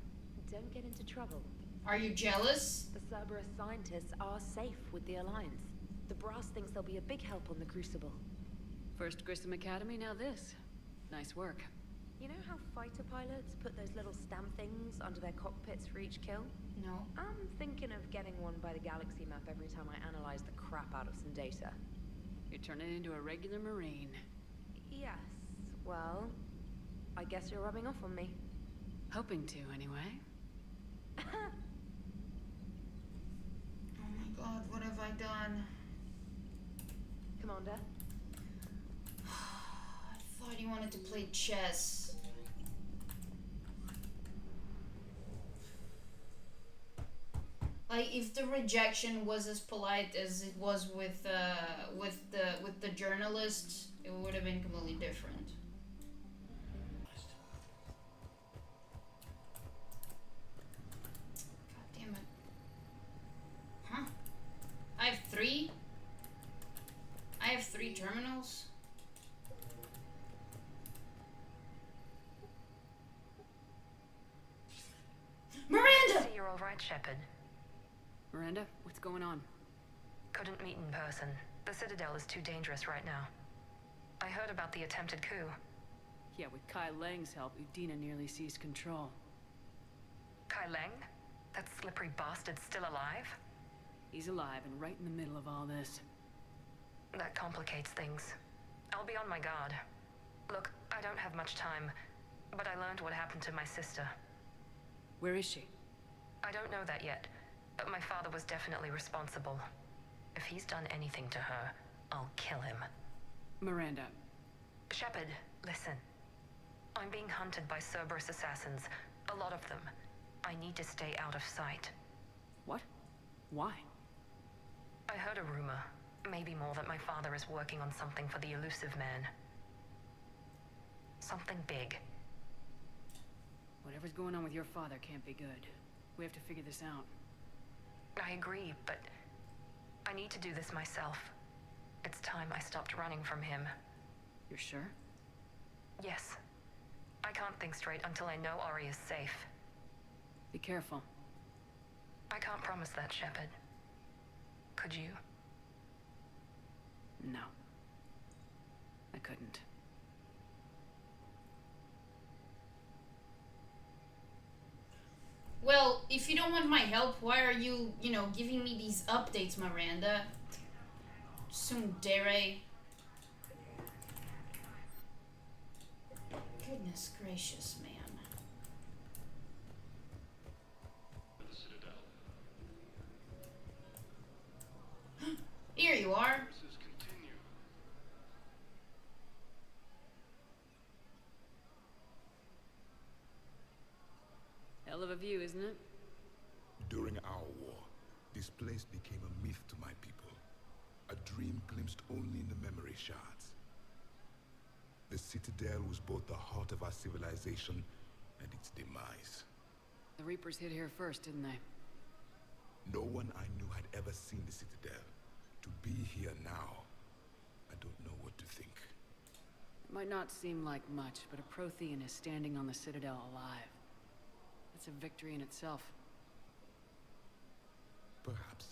Speaker 4: Don't get into trouble.
Speaker 1: Are you jealous?
Speaker 4: The Cerberus scientists are safe with the Alliance. The Brass thinks they'll be a big help on the Crucible.
Speaker 3: First Grissom Academy, now this. Nice work.
Speaker 4: You know how fighter pilots put those little stamp things under their cockpits for each kill?
Speaker 1: No.
Speaker 4: I'm thinking of getting one by the galaxy map every time I analyze the crap out of some data.
Speaker 3: You're turning into a regular Marine.
Speaker 4: Yes, well, I guess you're rubbing off on me.
Speaker 3: Hoping to, anyway.
Speaker 1: Oh my god, what have I done?
Speaker 4: Commander?
Speaker 1: I thought he wanted to play chess. Like, if the rejection was as polite as it was with the journalists, it would have been completely different. God damn it. Huh? I have three? I have 3 terminals? Miranda!
Speaker 15: You're all right, Shepard.
Speaker 3: Miranda, what's going on?
Speaker 15: Couldn't meet in person. The Citadel is too dangerous right now. I heard about the attempted coup.
Speaker 3: Yeah, with Kai Lang's help, Udina nearly seized control.
Speaker 15: Kai Leng? That slippery bastard's still alive?
Speaker 3: He's alive and right in the middle of all this.
Speaker 15: That complicates things. I'll be on my guard. Look, I don't have much time, but I learned what happened to my sister.
Speaker 3: Where is she?
Speaker 15: I don't know that yet, but my father was definitely responsible. If he's done anything to her, I'll kill him.
Speaker 3: Miranda.
Speaker 15: Shepard, listen. I'm being hunted by Cerberus assassins. A lot of them. I need to stay out of sight.
Speaker 3: What? Why?
Speaker 15: I heard a rumor. Maybe more, that my father is working on something for the elusive man. Something big.
Speaker 3: Whatever's going on with your father can't be good. We have to figure this out.
Speaker 15: I agree, but I need to do this myself. It's time I stopped running from him.
Speaker 3: You're sure?
Speaker 15: Yes. I can't think straight until I know Ari is safe.
Speaker 3: Be careful.
Speaker 15: I can't promise that, Shepard. Could you?
Speaker 3: No. I couldn't.
Speaker 1: Well, if you don't want my help, why are you, giving me these updates, Miranda? Tsundere. Goodness gracious, man. Here you are.
Speaker 3: Hell of a view, isn't it?
Speaker 11: During our war, this place became a myth to my people. A dream glimpsed only in the memory shards. The Citadel was both the heart of our civilization and its demise.
Speaker 3: The Reapers hit here first, didn't they?
Speaker 11: No one I knew had ever seen the Citadel. To be here now, I don't know what to think.
Speaker 3: It might not seem like much, but a Prothean is standing on the Citadel alive. That's a victory in itself.
Speaker 11: Perhaps.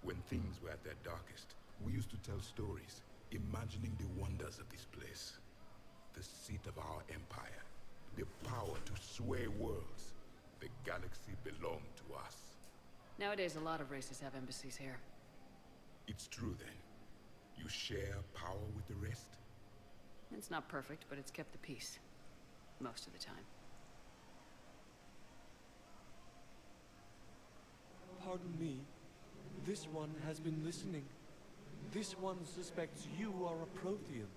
Speaker 11: When things were at their darkest, we used to tell stories, imagining the wonders of this place. The seat of our empire, the power to sway worlds. The galaxy belonged to us.
Speaker 3: Nowadays, a lot of races have embassies here.
Speaker 11: It's true then. You share power with the rest?
Speaker 3: It's not perfect, but it's kept the peace. Most of the time.
Speaker 13: Pardon me. This one has been listening. This one suspects you are a Prothean.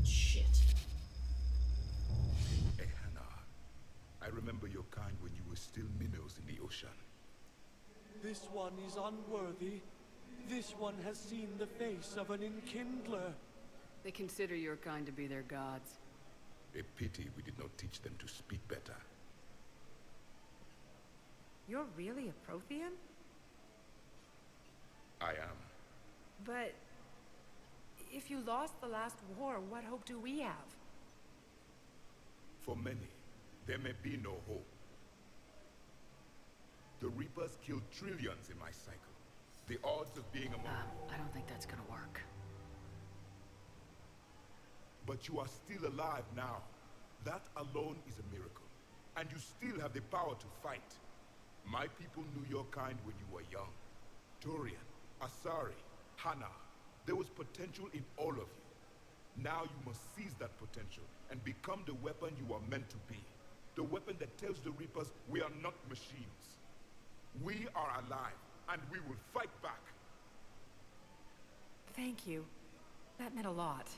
Speaker 1: Shit.
Speaker 11: Ehana, I remember your kind when you were still minnows in the ocean.
Speaker 13: This one is unworthy. This one has seen the face of an enkindler.
Speaker 3: They consider your kind to be their gods.
Speaker 11: A pity we did not teach them to speak better.
Speaker 23: You're really a Prothean?
Speaker 11: I am.
Speaker 23: But if you lost the last war, what hope do we have?
Speaker 11: For many, there may be no hope. The Reapers killed trillions in my cycle. The odds of being among
Speaker 3: I don't think that's gonna work.
Speaker 11: But you are still alive now. That alone is a miracle. And you still have the power to fight. My people knew your kind when you were young. Turian, Asari, Hana. There was potential in all of you. Now you must seize that potential and become the weapon you are meant to be. The weapon that tells the Reapers we are not machines. We are alive, and we will fight back.
Speaker 23: Thank you. That meant a lot.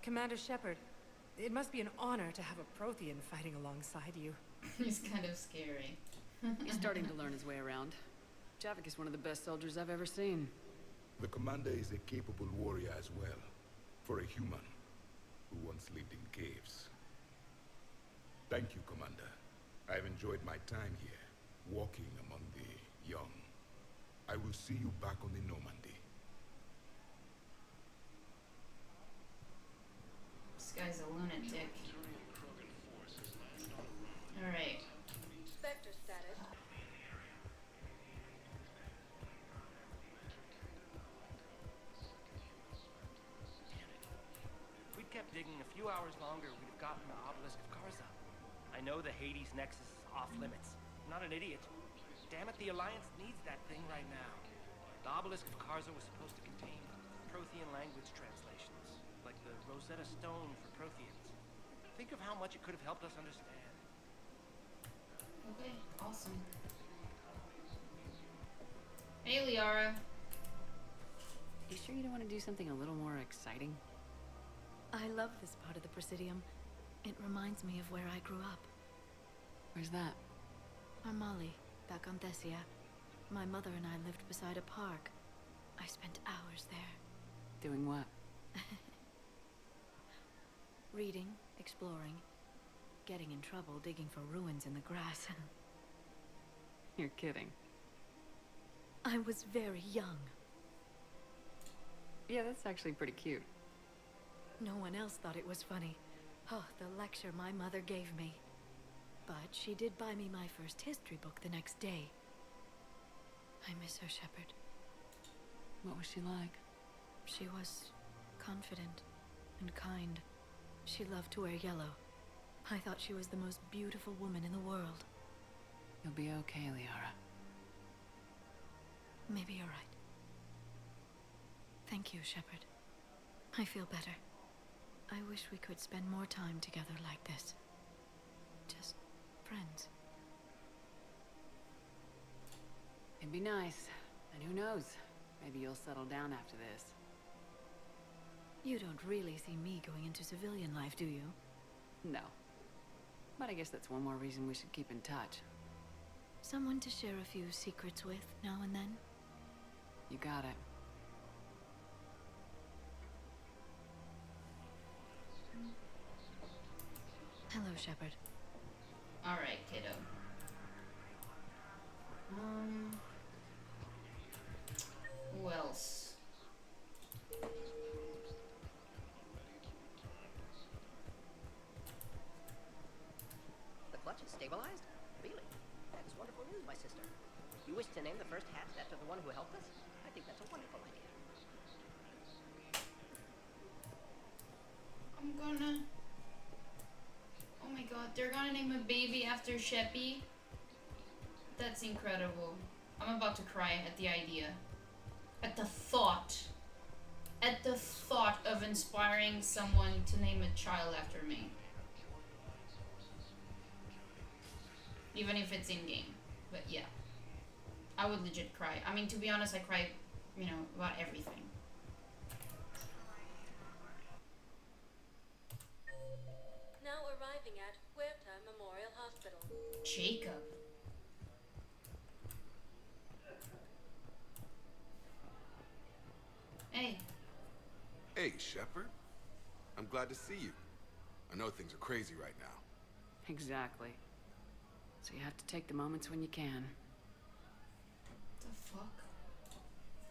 Speaker 23: Commander Shepard, it must be an honor to have a Prothean fighting alongside you.
Speaker 1: He's kind of scary.
Speaker 3: He's starting to learn his way around. Javik is one of the best soldiers I've ever seen.
Speaker 11: The commander is a capable warrior as well, for a human who once lived in caves. Thank you, Commander. I've enjoyed my time here, walking among the young. I will see you back on the Normandy.
Speaker 1: This guy's a lunatic. Alright.
Speaker 10: Sector status.
Speaker 12: If we'd kept digging a few hours longer, we'd have gotten the obelisk of Karza. I know the Hades nexus is off limits. I'm not an idiot. Damn it, the Alliance needs that thing right now. The obelisk of Karza was supposed to contain Prothean language translations, like the Rosetta Stone for Protheans. Think of how much it could have helped us understand.
Speaker 1: Okay, awesome. Hey, Liara.
Speaker 3: You sure you don't want to do something a little more exciting?
Speaker 17: I love this part of the Presidium. It reminds me of where I grew up.
Speaker 3: Where's that?
Speaker 17: Armali, back on Thessia. My mother and I lived beside a park. I spent hours there.
Speaker 3: Doing what?
Speaker 17: Reading, exploring, getting in trouble digging for ruins in the grass.
Speaker 3: You're kidding.
Speaker 17: I was very young.
Speaker 3: Yeah, that's actually pretty cute.
Speaker 17: No one else thought it was funny. Oh, the lecture my mother gave me. But she did buy me my first history book the next day. I miss her, Shepard.
Speaker 3: What was she like?
Speaker 17: She was confident and kind. She loved to wear yellow. I thought she was the most beautiful woman in the world.
Speaker 3: You'll be okay, Liara.
Speaker 17: Maybe you're right. Thank you, Shepard. I feel better. I wish we could spend more time together like this. Just friends.
Speaker 3: It'd be nice. And who knows? Maybe you'll settle down after this.
Speaker 17: You don't really see me going into civilian life, do you?
Speaker 3: No. But I guess that's one more reason we should keep in touch.
Speaker 17: Someone to share a few secrets with now and then?
Speaker 3: You got it.
Speaker 17: Hello, Shepard.
Speaker 1: Alright, kiddo. Who else?
Speaker 2: The clutch is stabilized? Really? That is wonderful news, my sister. You wish to name the first hatch after the one who helped us? I think that's a wonderful idea.
Speaker 1: I'm gonna... Oh my god, they're gonna name a baby after Sheppy? That's incredible. I'm about to cry at the idea. At the thought. At the thought of inspiring someone to name a child after me. Even if it's in-game. But yeah. I would legit cry. I mean, to be honest, I cry, you know, about everything.
Speaker 6: Now arriving at Huerta Memorial Hospital.
Speaker 1: Jacob. Hey.
Speaker 7: Hey, Shepard. I'm glad to see you. I know things are crazy right now.
Speaker 3: Exactly. So you have to take the moments when you can.
Speaker 1: The fuck?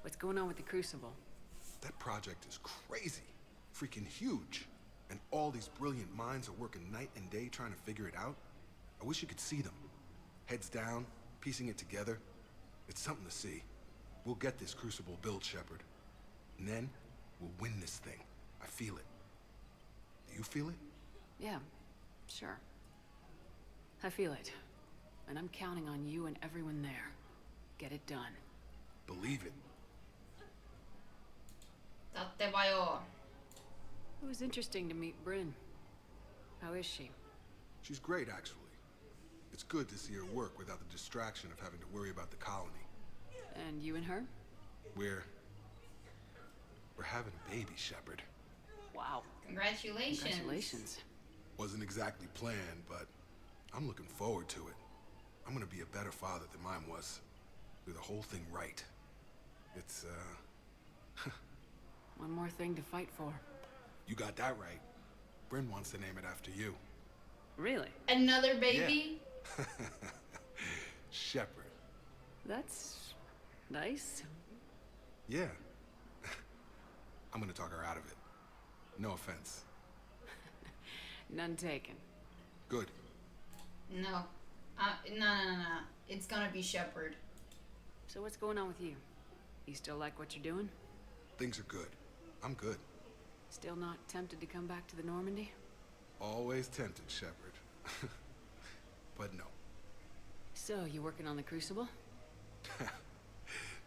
Speaker 3: What's going on with the Crucible?
Speaker 7: That project is crazy. Freaking huge. And all these brilliant minds are working night and day trying to figure it out. I wish you could see them. Heads down, piecing it together. It's something to see. We'll get this Crucible built, Shepard. And then, we'll win this thing. I feel it. Do you feel it?
Speaker 3: Yeah, sure. I feel it. And I'm counting on you and everyone there. Get it done.
Speaker 7: Believe it.
Speaker 1: Tatte vajoo.
Speaker 3: It was interesting to meet Bryn. How is she?
Speaker 7: She's great, actually. It's good to see her work without the distraction of having to worry about the colony.
Speaker 3: And you and her?
Speaker 7: We're having a baby, Shepard.
Speaker 3: Wow.
Speaker 1: Congratulations.
Speaker 3: Congratulations.
Speaker 7: Wasn't exactly planned, but I'm looking forward to it. I'm gonna be a better father than mine was. Do the whole thing right. It's,
Speaker 3: One more thing to fight for.
Speaker 7: You got that right. Bryn wants to name it after you.
Speaker 3: Really?
Speaker 1: Another baby?
Speaker 7: Yeah. Shepard.
Speaker 3: That's nice.
Speaker 7: Yeah. I'm gonna talk her out of it. No offense.
Speaker 3: None taken.
Speaker 7: Good.
Speaker 1: No. No. It's gonna be Shepard.
Speaker 3: So what's going on with you? You still like what you're doing?
Speaker 7: Things are good. I'm good.
Speaker 3: Still not tempted to come back to the Normandy?
Speaker 7: Always tempted, Shepard. But no.
Speaker 3: So, you working on the Crucible?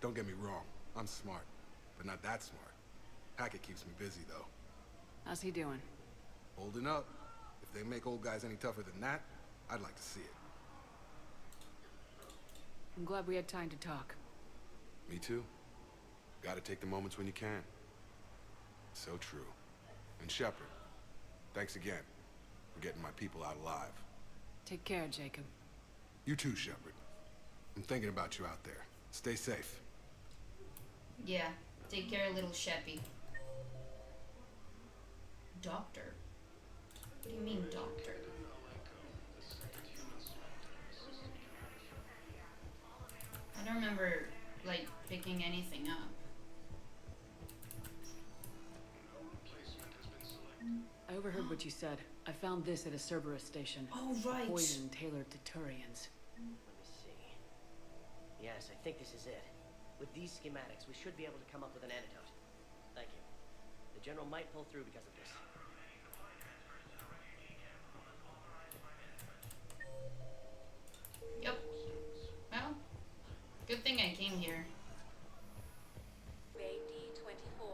Speaker 7: Don't get me wrong. I'm smart. But not that smart. Hackett keeps me busy, though.
Speaker 3: How's he doing?
Speaker 7: Holding up. If they make old guys any tougher than that, I'd like to see it.
Speaker 3: I'm glad we had time to talk.
Speaker 7: Me too. Gotta take the moments when you can. So true. And Shepard, thanks again for getting my people out alive.
Speaker 3: Take care, Jacob.
Speaker 7: You too, Shepard. I'm thinking about you out there. Stay safe.
Speaker 1: Yeah. Take care, little Sheppy. Doctor? What do you mean, doctor? I don't remember, like, picking anything up.
Speaker 3: I overheard what you said. I found this at a Cerberus station.
Speaker 1: Oh, right.
Speaker 3: Poison tailored to Turians.
Speaker 2: Let me see. Yes, I think this is it. With these schematics, we should be able to come up with an antidote. Thank you. The General might pull through because of this.
Speaker 1: Yep. Well, good thing I came here.
Speaker 6: Bay D24.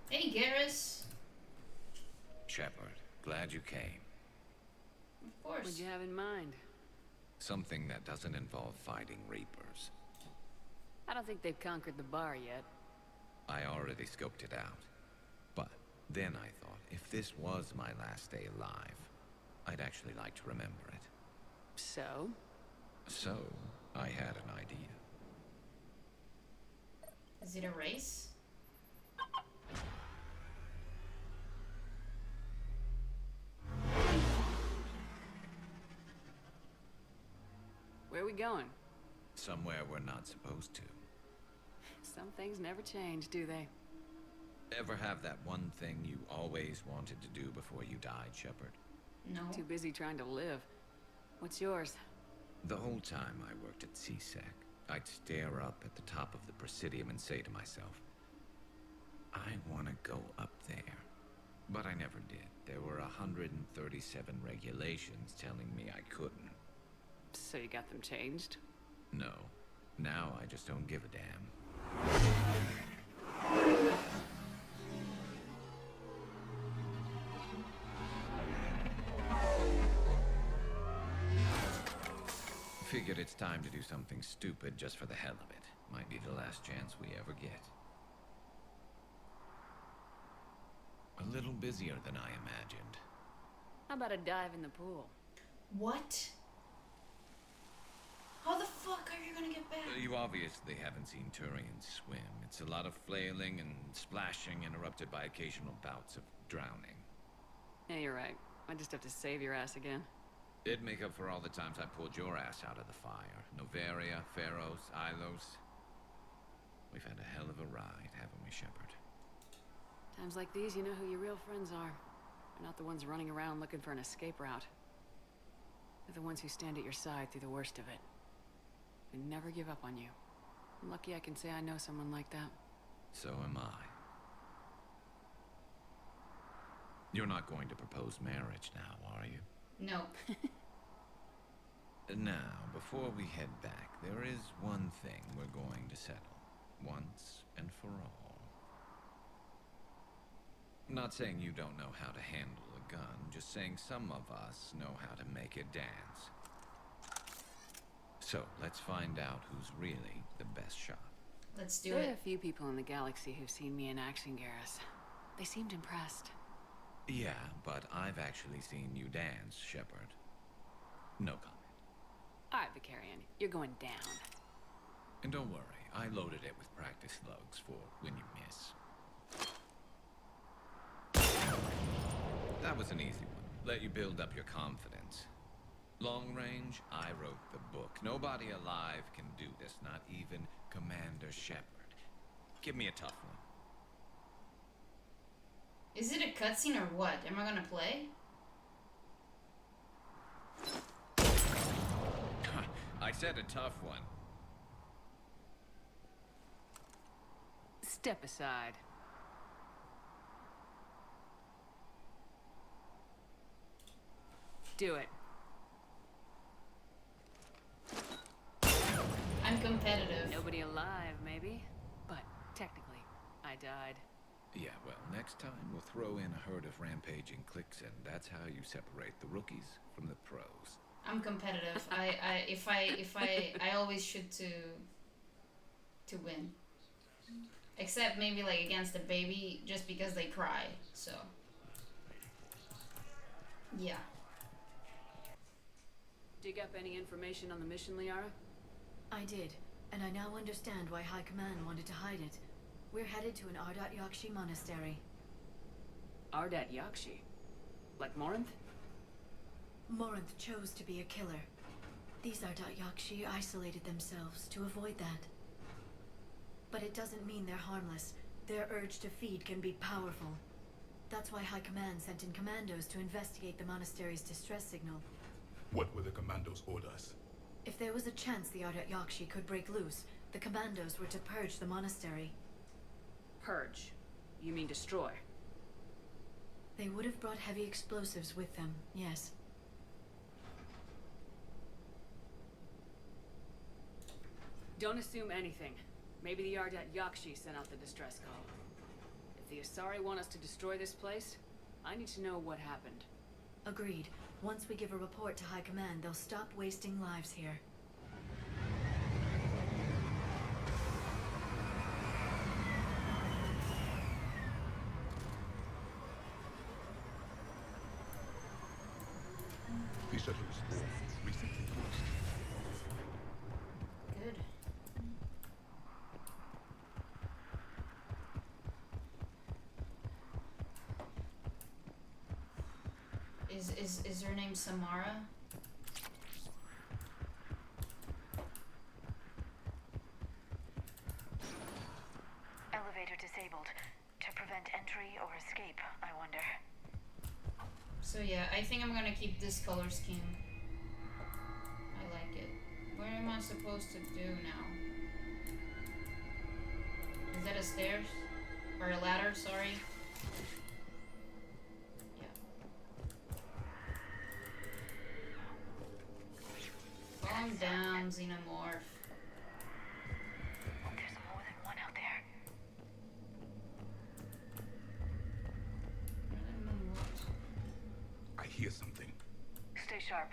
Speaker 1: Hey, Garrus.
Speaker 19: Shepard, glad you came.
Speaker 1: Of course.
Speaker 3: What'd you have in mind?
Speaker 19: Something that doesn't involve fighting Reapers.
Speaker 3: I don't think they've conquered the bar yet.
Speaker 19: I already scoped it out. But then I thought, if this was my last day alive, I'd actually like to remember it.
Speaker 3: So?
Speaker 19: So, I had an idea.
Speaker 1: Is it a race?
Speaker 3: Where are we going?
Speaker 19: Somewhere we're not supposed to.
Speaker 3: Some things never change, do they?
Speaker 19: Ever have that one thing you always wanted to do before you died, Shepard?
Speaker 1: No.
Speaker 3: Too busy trying to live. What's yours?
Speaker 19: The whole time I worked at CSEC, I'd stare up at the top of the Presidium and say to myself, I want to go up there. But I never did. There were 137 regulations telling me I couldn't.
Speaker 3: So you got them changed?
Speaker 19: No. Now I just don't give a damn. Figured it's time to do something stupid just for the hell of it. Might be the last chance we ever get. A little busier than I imagined.
Speaker 3: How about a dive in the pool?
Speaker 1: What? How the fuck are you gonna get back?
Speaker 19: You obviously haven't seen Turians swim. It's a lot of flailing and splashing interrupted by occasional bouts of drowning.
Speaker 3: Yeah, you're right. I just have to save your ass again.
Speaker 19: It'd make up for all the times I pulled your ass out of the fire. Novaria, Pharos, Ilos. We've had a hell of a ride, haven't we, Shepard?
Speaker 3: Times like these, you know who your real friends are. They're not the ones running around looking for an escape route. They're the ones who stand at your side through the worst of it. They never give up on you. I'm lucky I can say I know someone like that.
Speaker 19: So am I. You're not going to propose marriage now, are you?
Speaker 1: No.
Speaker 19: Now, before we head back, there is one thing we're going to settle. Once and for all. Not saying you don't know how to handle a gun, just saying some of us know how to make it dance. So, let's find out who's really the best shot.
Speaker 1: Let's do
Speaker 3: There are
Speaker 1: it.
Speaker 3: a few people in the galaxy who've seen me in action, Garrus. They seemed impressed.
Speaker 19: Yeah, but I've actually seen you dance, Shepard. No comment.
Speaker 3: Alright, Vicarian, you're going down.
Speaker 19: And don't worry, I loaded it with practice slugs for when you miss. That was an easy one. Let you build up your confidence. Long range, I wrote the book. Nobody alive can do this, not even Commander Shepard. Give me a tough one.
Speaker 1: Is it a cutscene or what? Am I gonna play?
Speaker 19: I said a tough one.
Speaker 3: Step aside. Do it.
Speaker 1: I'm competitive.
Speaker 3: Nobody alive, maybe? But technically, I died.
Speaker 19: Yeah, well, next time we'll throw in a herd of rampaging cliques, and that's how you separate the rookies from the pros.
Speaker 1: I'm competitive. I always shoot to win. Except maybe like against a baby, just because they cry. So yeah.
Speaker 3: Dig up any information on the mission, Liara?
Speaker 17: I did, and I now understand why High Command wanted to hide it. We're headed to an Ardat Yakshi monastery.
Speaker 3: Ardat Yakshi? Like Morinth?
Speaker 17: Morinth chose to be a killer. These Ardat Yakshi isolated themselves to avoid that. But it doesn't mean they're harmless. Their urge to feed can be powerful. That's why High Command sent in commandos to investigate the monastery's distress signal.
Speaker 11: What were the commandos' orders?
Speaker 17: If there was a chance the Ardat Yakshi could break loose, the commandos were to purge the monastery.
Speaker 3: Purge? You mean destroy?
Speaker 17: They would have brought heavy explosives with them, yes.
Speaker 3: Don't assume anything. Maybe the Ardat Yakshi sent out the distress call. If the Asari want us to destroy this place, I need to know what happened.
Speaker 17: Agreed. Once we give a report to High Command, they'll stop wasting lives here.
Speaker 11: The shuttle's door recently closed.
Speaker 1: Good. Is her name Samara?
Speaker 15: Elevator disabled. To prevent entry or escape, I wonder.
Speaker 1: So yeah, I think I'm gonna keep this color scheme. I like it. What am I supposed to do now? Is that a stairs? Or a ladder, sorry. Calm down, Xenomorph.
Speaker 15: There's more than one out there.
Speaker 11: I hear something.
Speaker 15: Stay sharp.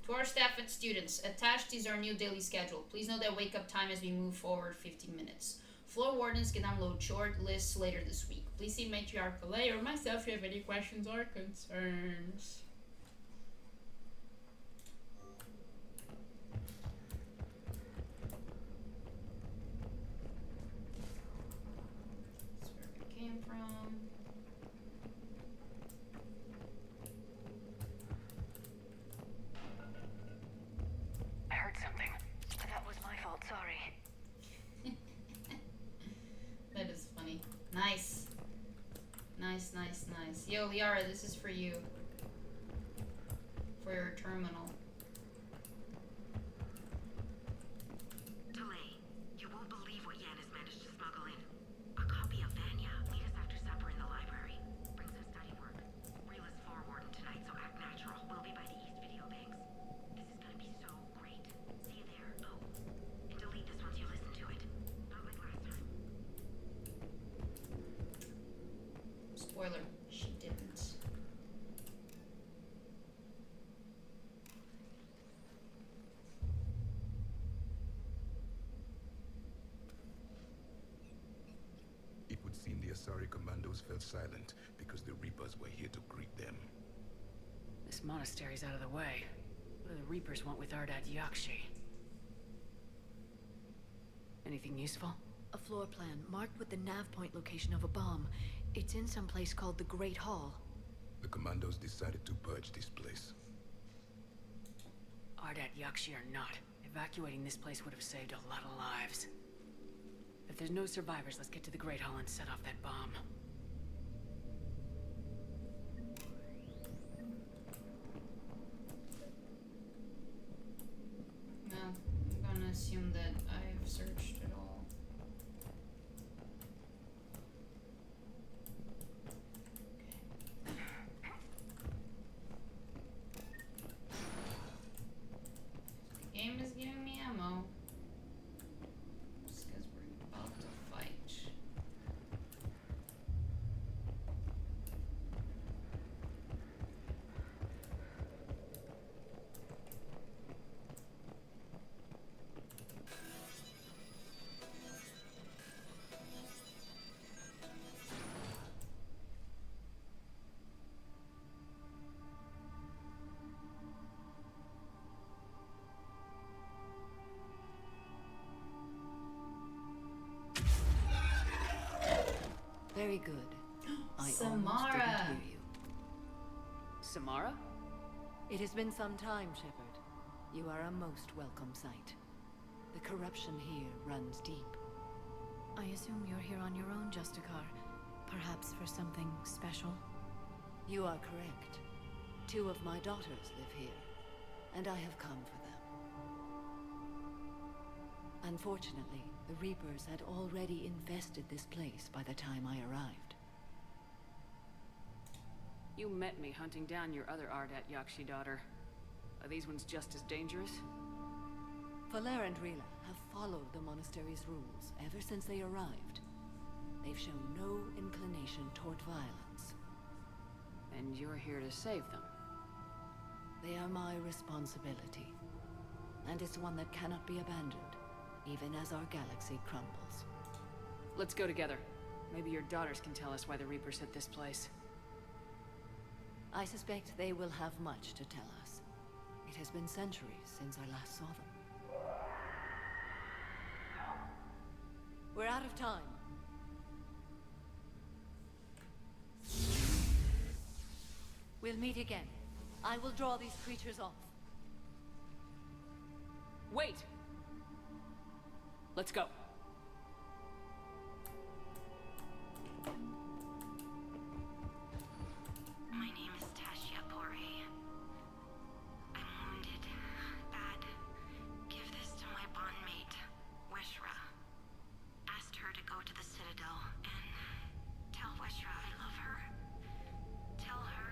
Speaker 1: To our staff and students, attached is our new daily schedule. Please note that wake up time as we move forward 15 minutes. Floor wardens can download short lists later this week. Please see Matriarch Calais or myself if you have any questions or concerns. That's where we came from.
Speaker 15: I heard something. That was my fault, sorry.
Speaker 1: That is funny. Nice. Nice, nice, nice. Yo, Liara, this is for you. For your terminal.
Speaker 8: Delay. You won't believe what Yan has managed to smuggle in. A copy of Vanya. Meet us after supper in the library. Bring some study work. Reela's floor warden tonight, so act natural. We'll be by the East Video Banks. This is gonna be so great. See you there. Oh, and delete this once you listen to it. Not like last time.
Speaker 1: Spoiler, she didn't.
Speaker 11: It would seem the Asari commandos fell silent because the Reapers were here to greet them.
Speaker 3: This monastery's out of the way. What do the Reapers want with Ardat Yakshi? Anything useful?
Speaker 17: A floor plan marked with the nav point location of a bomb. It's in some place called the Great Hall.
Speaker 11: The commandos decided to purge this place.
Speaker 3: Ardat Yakshi or not, evacuating this place would have saved a lot of lives. If there's no survivors, let's get to the Great Hall and set off that bomb.
Speaker 1: No, I'm gonna assume that I've searched it all. The game is giving me ammo. Just because we're about to fight.
Speaker 17: Very good. I almost
Speaker 1: Samara.
Speaker 17: didn't hear you.
Speaker 3: Samara?
Speaker 17: It has been some time, Shepard.
Speaker 3: You are a most welcome sight. The corruption here runs deep.
Speaker 17: I assume you're here on your own, Justicar. Perhaps for something special?
Speaker 3: You are correct. 2 of my daughters live here, and I have come for them. Unfortunately, the Reapers had already infested this place by the time I arrived.
Speaker 9: You met me hunting down your other Ardat Yakshi daughter. Are these ones just as dangerous?
Speaker 3: Falair and Rila have followed the monastery's rules ever since they arrived. They've shown no inclination toward violence.
Speaker 9: And you're here to save them?
Speaker 3: They are my responsibility. And it's one that cannot be abandoned, even as our galaxy crumbles.
Speaker 9: Let's go together. Maybe your daughters can tell us why the Reapers hit this place.
Speaker 3: I suspect they will have much to tell us. It has been centuries since I last saw them. We're out of time. We'll meet again. I will draw these creatures off.
Speaker 9: Wait! Let's go.
Speaker 8: My name is Tashia Pore. I'm wounded. Bad. Give this to my bondmate, Weshra. Asked her to go to the Citadel and tell Weshra I love her. Tell her.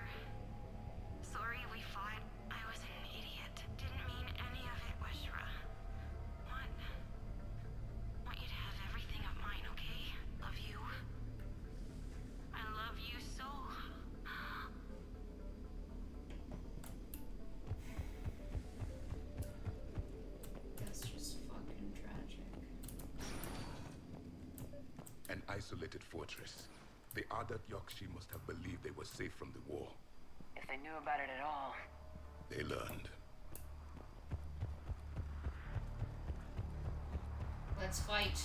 Speaker 8: Sorry we fought. I was an idiot. Didn't mean any of it, Weshra. Want you to have everything of mine, okay? Love you. I love you so.
Speaker 1: That's just fucking tragic.
Speaker 11: An isolated fortress. The Ardat Yakshi must have believed they were safe from the war.
Speaker 9: If they knew about it at all.
Speaker 11: They learned.
Speaker 1: Let's fight.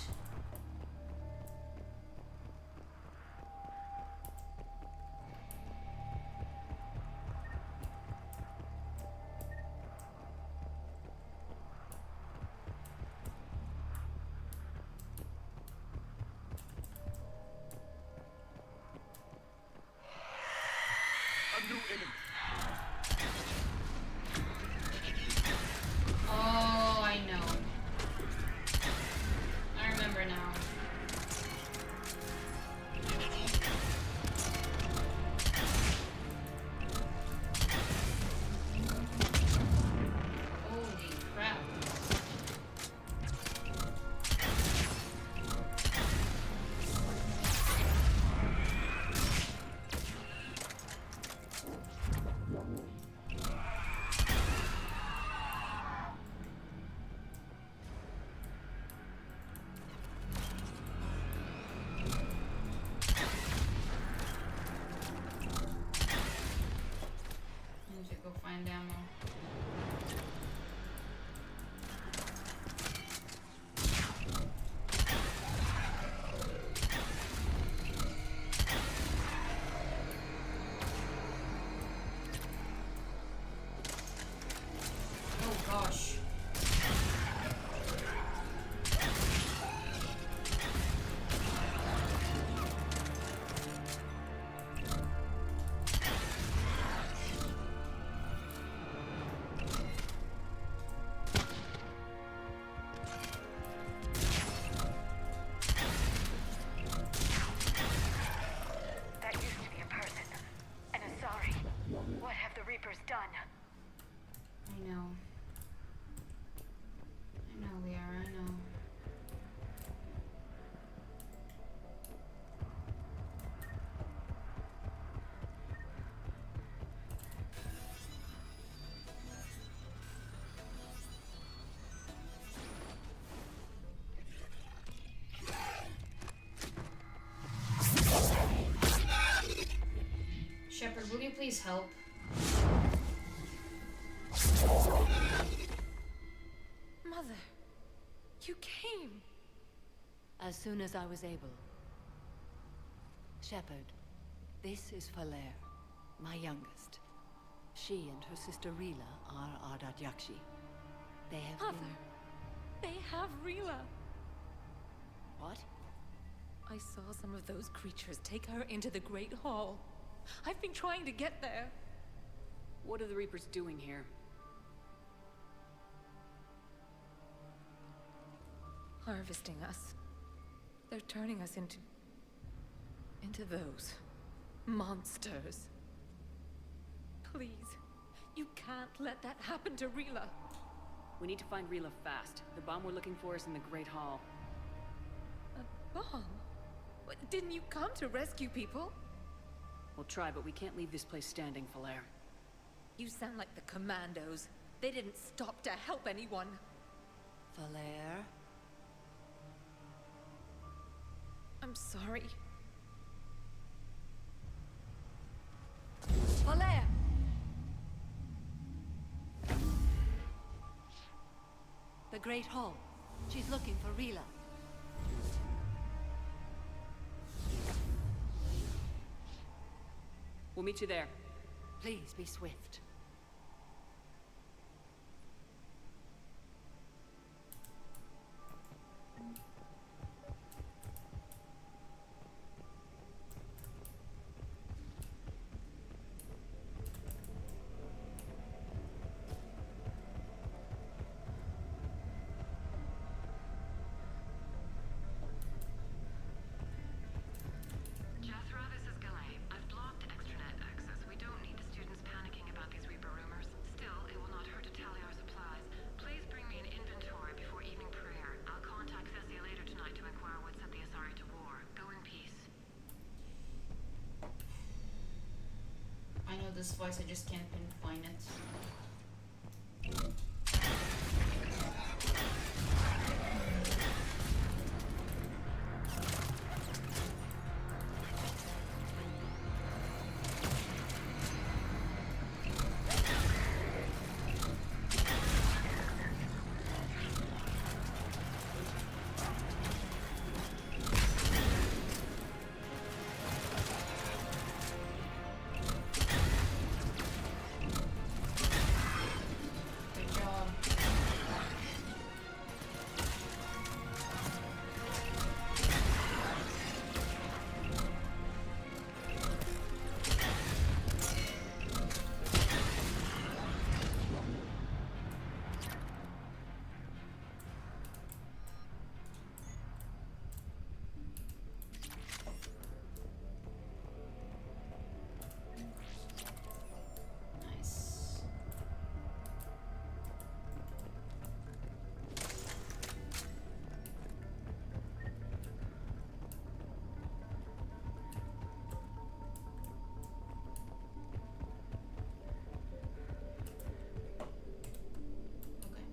Speaker 11: A new enemy.
Speaker 1: Oh, I know. I remember now. Holy crap. Need to go find ammo. Oh gosh.
Speaker 15: That used to be a person. An Asari. What have the Reapers done?
Speaker 1: I know. I know, Liara, I know. Shepard, will you please help?
Speaker 17: Mother, you came.
Speaker 3: As soon as I was able. Shepard, this is Falair, my youngest. She and her sister Rila are Ardat Yakshi.
Speaker 4: They have
Speaker 14: Mother, they have Rila.
Speaker 4: What?
Speaker 14: I saw some of those creatures take her into the Great Hall. I've been trying to get there.
Speaker 3: What are the Reapers doing here?
Speaker 14: Harvesting us. They're turning us into those monsters. Please, you can't let that happen to Rila.
Speaker 3: We need to find Rila fast. The bomb we're looking for is in the Great Hall.
Speaker 14: A bomb? What, didn't you come to rescue people?
Speaker 3: We'll try, but we can't leave this place standing, Falair.
Speaker 14: You sound like the Commandos. They didn't stop to help anyone.
Speaker 4: Falair?
Speaker 14: I'm sorry.
Speaker 21: Falair! The Great Hall. She's looking for Rila.
Speaker 3: We'll meet you there.
Speaker 21: Please be swift.
Speaker 8: Jethro, this is Galay. I've blocked extranet access. We don't need the students panicking about these Reaper rumors. Still, it will not hurt to tally our supplies. Please bring me an inventory before evening prayer. I'll contact Thessia later tonight to inquire what set the Asari to war. Go in peace.
Speaker 1: I know this voice, I just can't pinpoint it. Good job. Nice. Okay.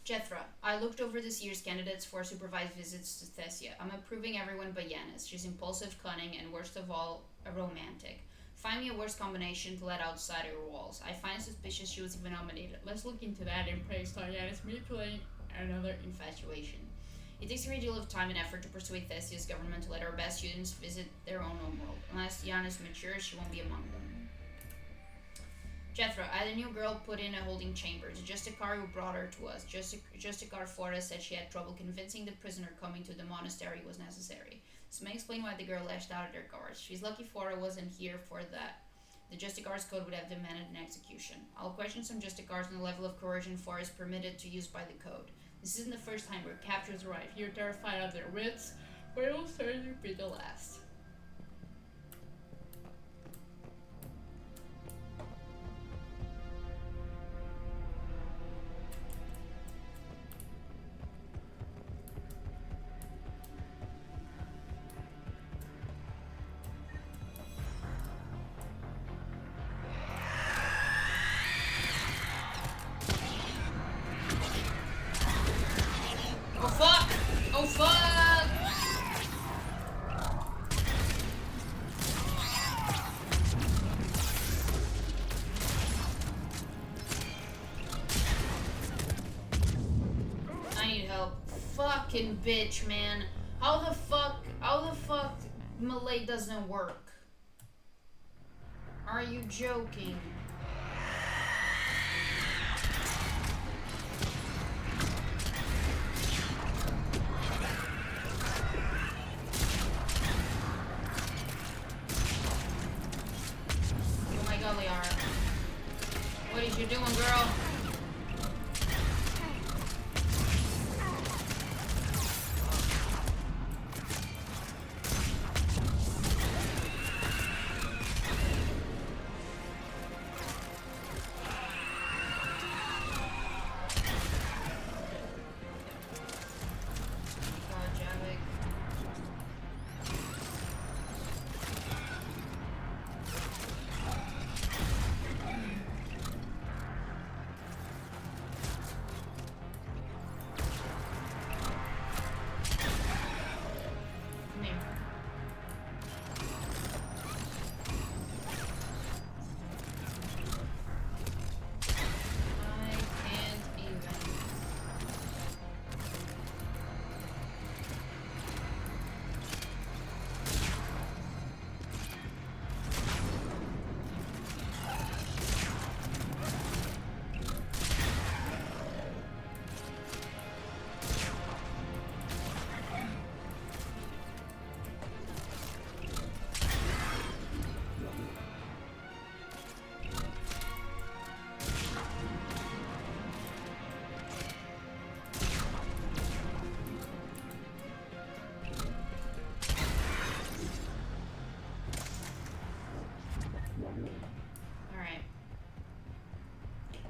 Speaker 1: Jethra, I looked over this year's candidates for supervised visits to Thessia. I'm approving everyone but Yanis. She's impulsive, cunning, and worst of all, a romantic. Find me a worse combination to let outside her walls. I find suspicious she was even nominated. Let's look into that and praise Yanis manipulating another infatuation. It takes a great deal of time and effort to persuade Thessia's government to let our best students visit their own homeworld. Unless Yanis matures, she won't be among them. Jethro, I had a new girl put in a holding chamber. The Justicar who brought her to us. Justicar Flores said she had trouble convincing the prisoner coming to the monastery was necessary. This may explain why the girl lashed out at her guards. She's lucky Flora wasn't here for that. The Justicar's code would have demanded an execution. I'll question some Justicars on the level of coercion Flora is permitted to use by the code. This isn't the first time where captures arrive. You're terrified of their wits, but it will certainly be the last. Oh fuck! Oh fuck! I need help. Fucking bitch, man. How the fuck Malay doesn't work. Are you joking? Oh my god, Liara. What is you doing, girl?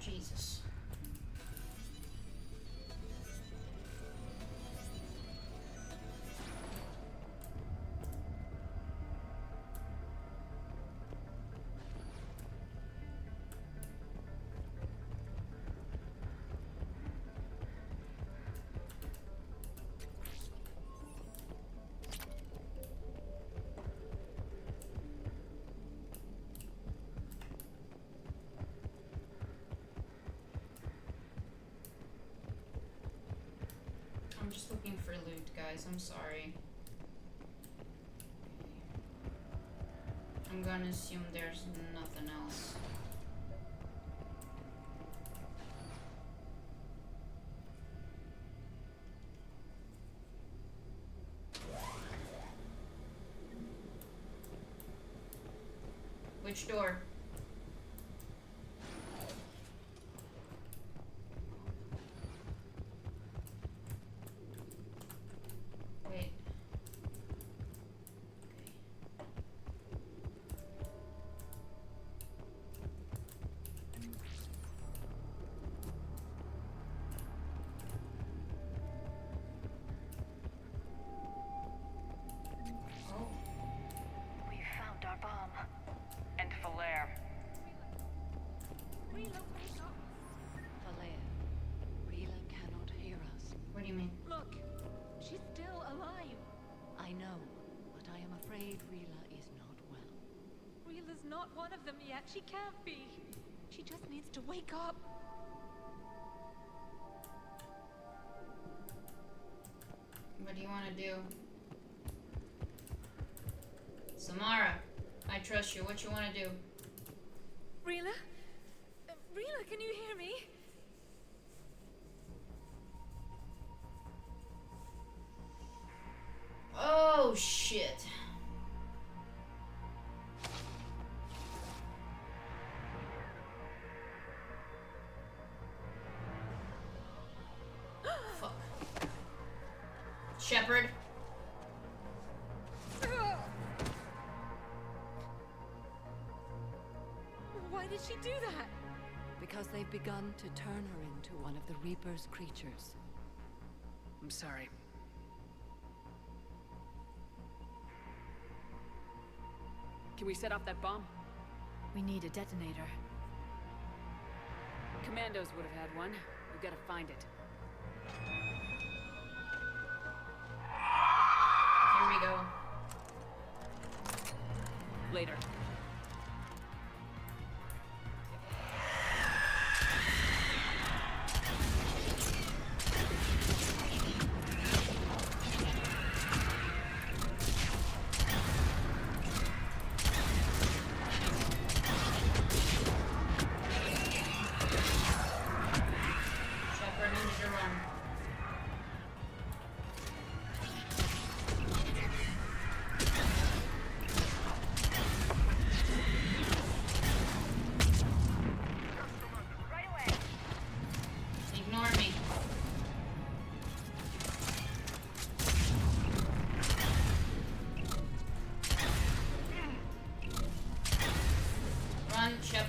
Speaker 1: Jesus. I'm just looking for loot, guys. I'm sorry. I'm gonna assume there's nothing else. Which door? Wait.
Speaker 15: We found our bomb. And Falaire.
Speaker 3: Falaire, Rila cannot hear us.
Speaker 1: What do you mean?
Speaker 14: Look, she's still alive.
Speaker 3: I know, but I am afraid Rila is not well.
Speaker 14: Rila's not one of them yet. She can't be. She just needs to wake up.
Speaker 1: What do you want to do? Samara, I trust you. What you want to do?
Speaker 14: Rila? Rila, can you hear me?
Speaker 1: Oh, shit. Fuck. Shepard.
Speaker 14: Why did she do that?
Speaker 3: Because they've begun to turn her into one of the Reaper's creatures. I'm sorry. Can we set off that bomb?
Speaker 17: We need a detonator.
Speaker 3: Commandos would have had one. We've got to find it.
Speaker 1: Here we go.
Speaker 3: Later.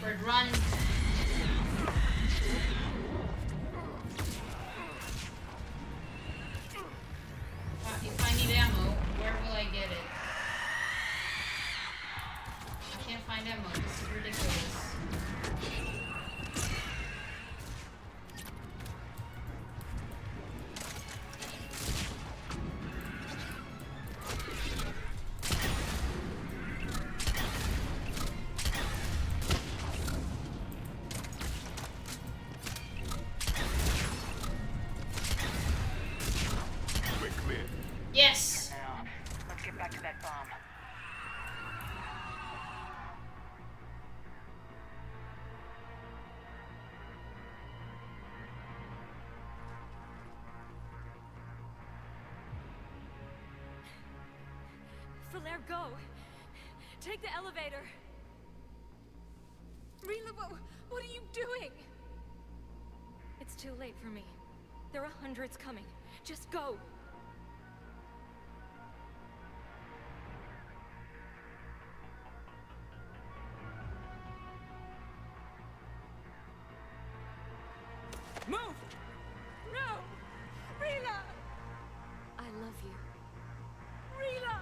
Speaker 1: Shepard, run! If I need ammo, where will I get it? I can't find ammo. This is ridiculous. Yes!
Speaker 8: Now, let's get back to that bomb.
Speaker 14: Falaire, go! Take the elevator! Rila, what are you doing? It's too late for me. There are hundreds coming. Just go! Move! No! Rila! I love you. Rila!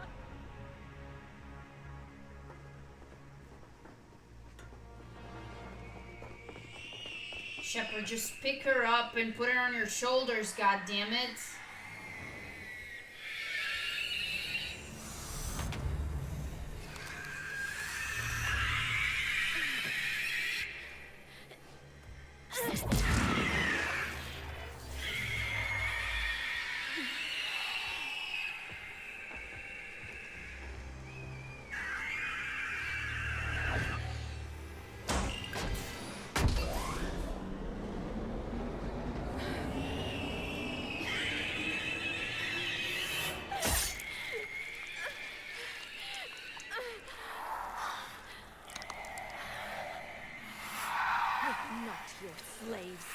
Speaker 1: Shepard, just pick her up and put her on your shoulders, goddammit.
Speaker 14: Not your slaves.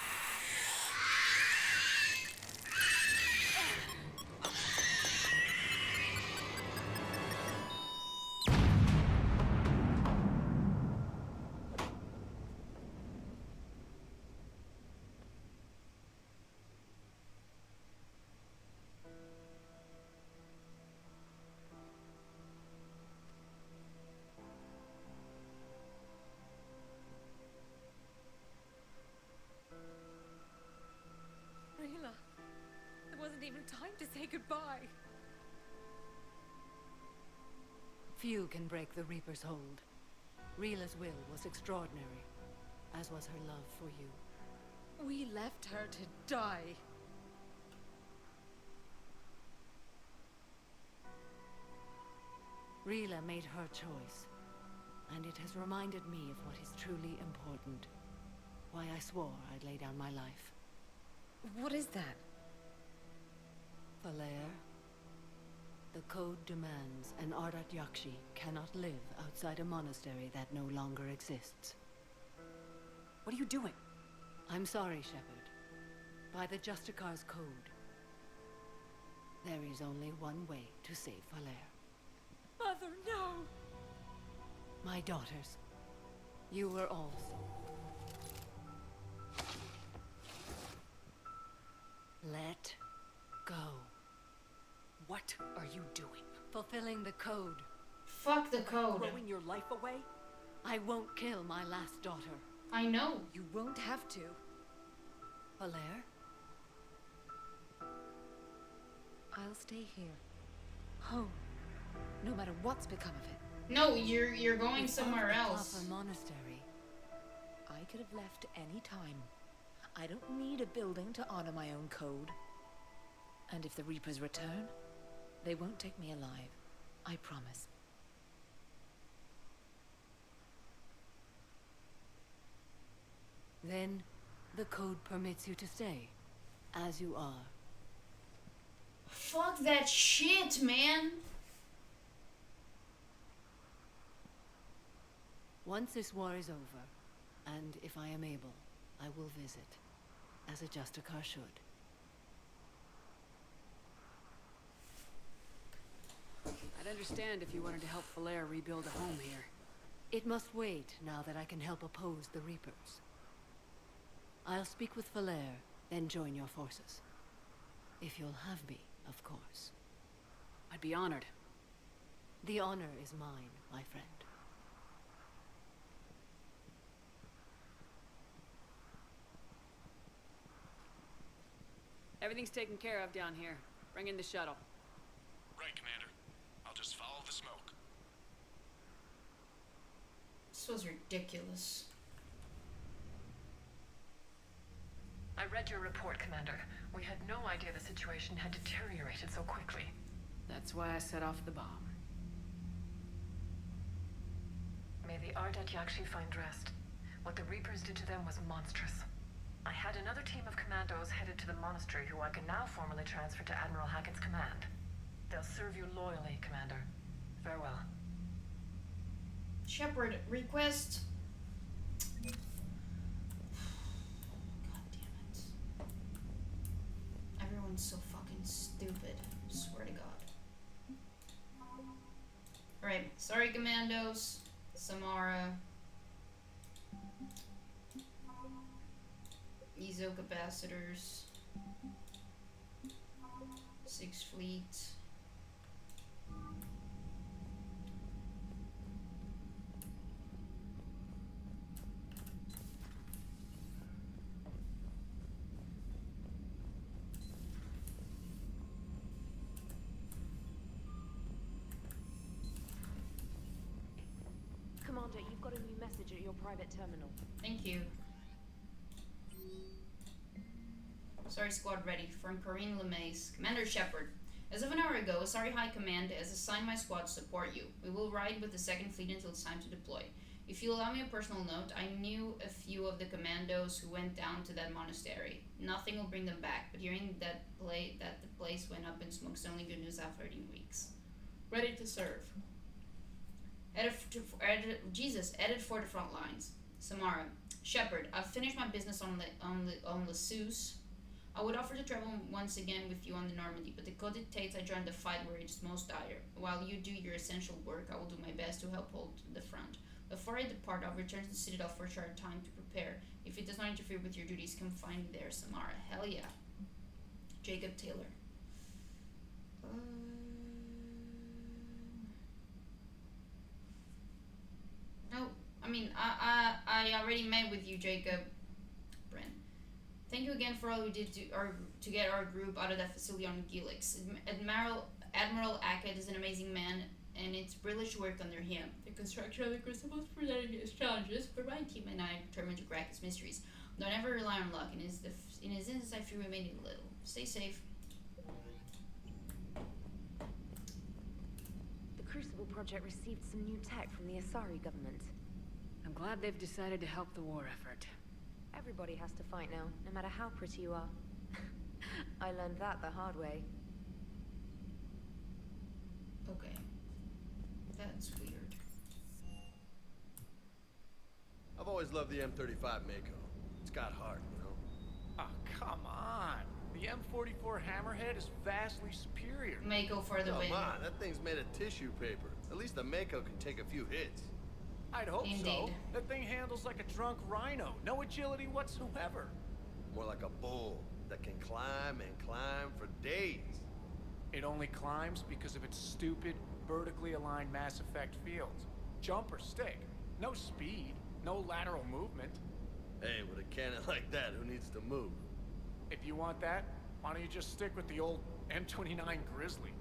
Speaker 14: Rila, there wasn't even time to say goodbye.
Speaker 16: Few can break the Reaper's hold. Rila's will was extraordinary, as was her love for you.
Speaker 14: We left her to die.
Speaker 16: Rila made her choice, and it has reminded me of what is truly important. Why I swore I'd lay down my life.
Speaker 14: What is that?
Speaker 16: Falaire, the code demands an Ardat Yakshi cannot live outside a monastery that no longer exists.
Speaker 3: What are you doing?
Speaker 16: I'm sorry, Shepard. By the Justicar's code, there is only one way to save Falaire.
Speaker 14: Mother, no!
Speaker 16: My daughters, you were also. Let go.
Speaker 3: What are you doing?
Speaker 16: Fulfilling the code.
Speaker 1: Fuck the code.
Speaker 3: Throwing your life away?
Speaker 16: I won't kill my last daughter.
Speaker 1: I know.
Speaker 14: You won't have to.
Speaker 16: Falaire?
Speaker 14: I'll stay here. Home. No matter what's become of it.
Speaker 1: No, you're going somewhere else.
Speaker 16: A monastery.
Speaker 14: I could have left any time. I don't need a building to honor my own code. And if the Reapers return, they won't take me alive. I promise.
Speaker 16: Then, the code permits you to stay, as you are.
Speaker 1: Fuck that shit, man!
Speaker 16: Once this war is over, and if I am able, I will visit, as a Justicar should.
Speaker 3: I'd understand if you wanted to help Falaire rebuild a home here.
Speaker 16: It must wait now that I can help oppose the Reapers. I'll speak with Valere, then join your forces. If you'll have me, of course.
Speaker 3: I'd be honored.
Speaker 16: The honor is mine, my friend.
Speaker 3: Everything's taken care of down here. Bring in the shuttle.
Speaker 18: Right, Commander. I'll just follow the smoke.
Speaker 1: This was ridiculous.
Speaker 15: I read your report, Commander. We had no idea the situation had deteriorated so quickly.
Speaker 3: That's why I set off the bomb.
Speaker 15: May the Ardat Yakshi find rest. What the Reapers did to them was monstrous. I had another team of commandos headed to the monastery who I can now formally transfer to Admiral Hackett's command. They'll serve you loyally, Commander. Farewell.
Speaker 1: Shepard, request. God damn it. Everyone's so fucking stupid. Swear to God. Alright, sorry commandos. Samara. Ezo capacitors. 6th Fleet.
Speaker 4: Commander, you've got a new message at your private terminal.
Speaker 1: Thank you. Asari squad ready. From Corinne LeMays. Commander Shepard. As of an hour ago, Asari High Command has assigned my squad to support you. We will ride with the 2nd Fleet until it's time to deploy. If you allow me a personal note, I knew a few of the commandos who went down to that monastery. Nothing will bring them back, but hearing that the place went up in smoke is only good news after 13 weeks. Ready to serve. Headed for the front lines. Samara. Shepard, I've finished my business on the Zeus. I would offer to travel once again with you on the Normandy, but the code dictates I join the fight where it's most dire. While you do your essential work, I will do my best to help hold the front. Before I depart, I'll return to the Citadel for a short time to prepare. If it does not interfere with your duties, come find me there, Samara. Hell yeah. Jacob Taylor. No, I mean, I already met with you, Jacob. Brent. Thank you again for all you did to get our group out of that facility on Gilix. Admiral Hackett is an amazing man, and it's a privilege to work under him. The construction of the Crucible is presenting its challenges, but my team and I are determined to crack its mysteries. Don't ever rely on luck. In his instance, I fear we may need a little. Stay safe.
Speaker 4: The Crucible project received some new tech from the Asari government.
Speaker 3: I'm glad they've decided to help the war effort.
Speaker 4: Everybody has to fight now, no matter how pretty you are. I learned that the hard way.
Speaker 1: Okay. That's weird.
Speaker 20: I've always loved the M35 Mako. It's got heart, you know?
Speaker 12: Oh, come on. The M44 Hammerhead is vastly superior.
Speaker 1: Mako for the win.
Speaker 20: Come on, that thing's made of tissue paper. At least the Mako can take a few hits.
Speaker 12: I'd hope so.
Speaker 1: Indeed.
Speaker 12: That thing handles like a drunk rhino. No agility whatsoever.
Speaker 20: More like a bull that can climb and climb for days.
Speaker 12: It only climbs because of its stupid, vertically aligned Mass Effect fields. Jump or stick. No speed. No lateral movement.
Speaker 20: Hey, with a cannon like that, who needs to move?
Speaker 12: If you want that, why don't you just stick with the old M29 Grizzly?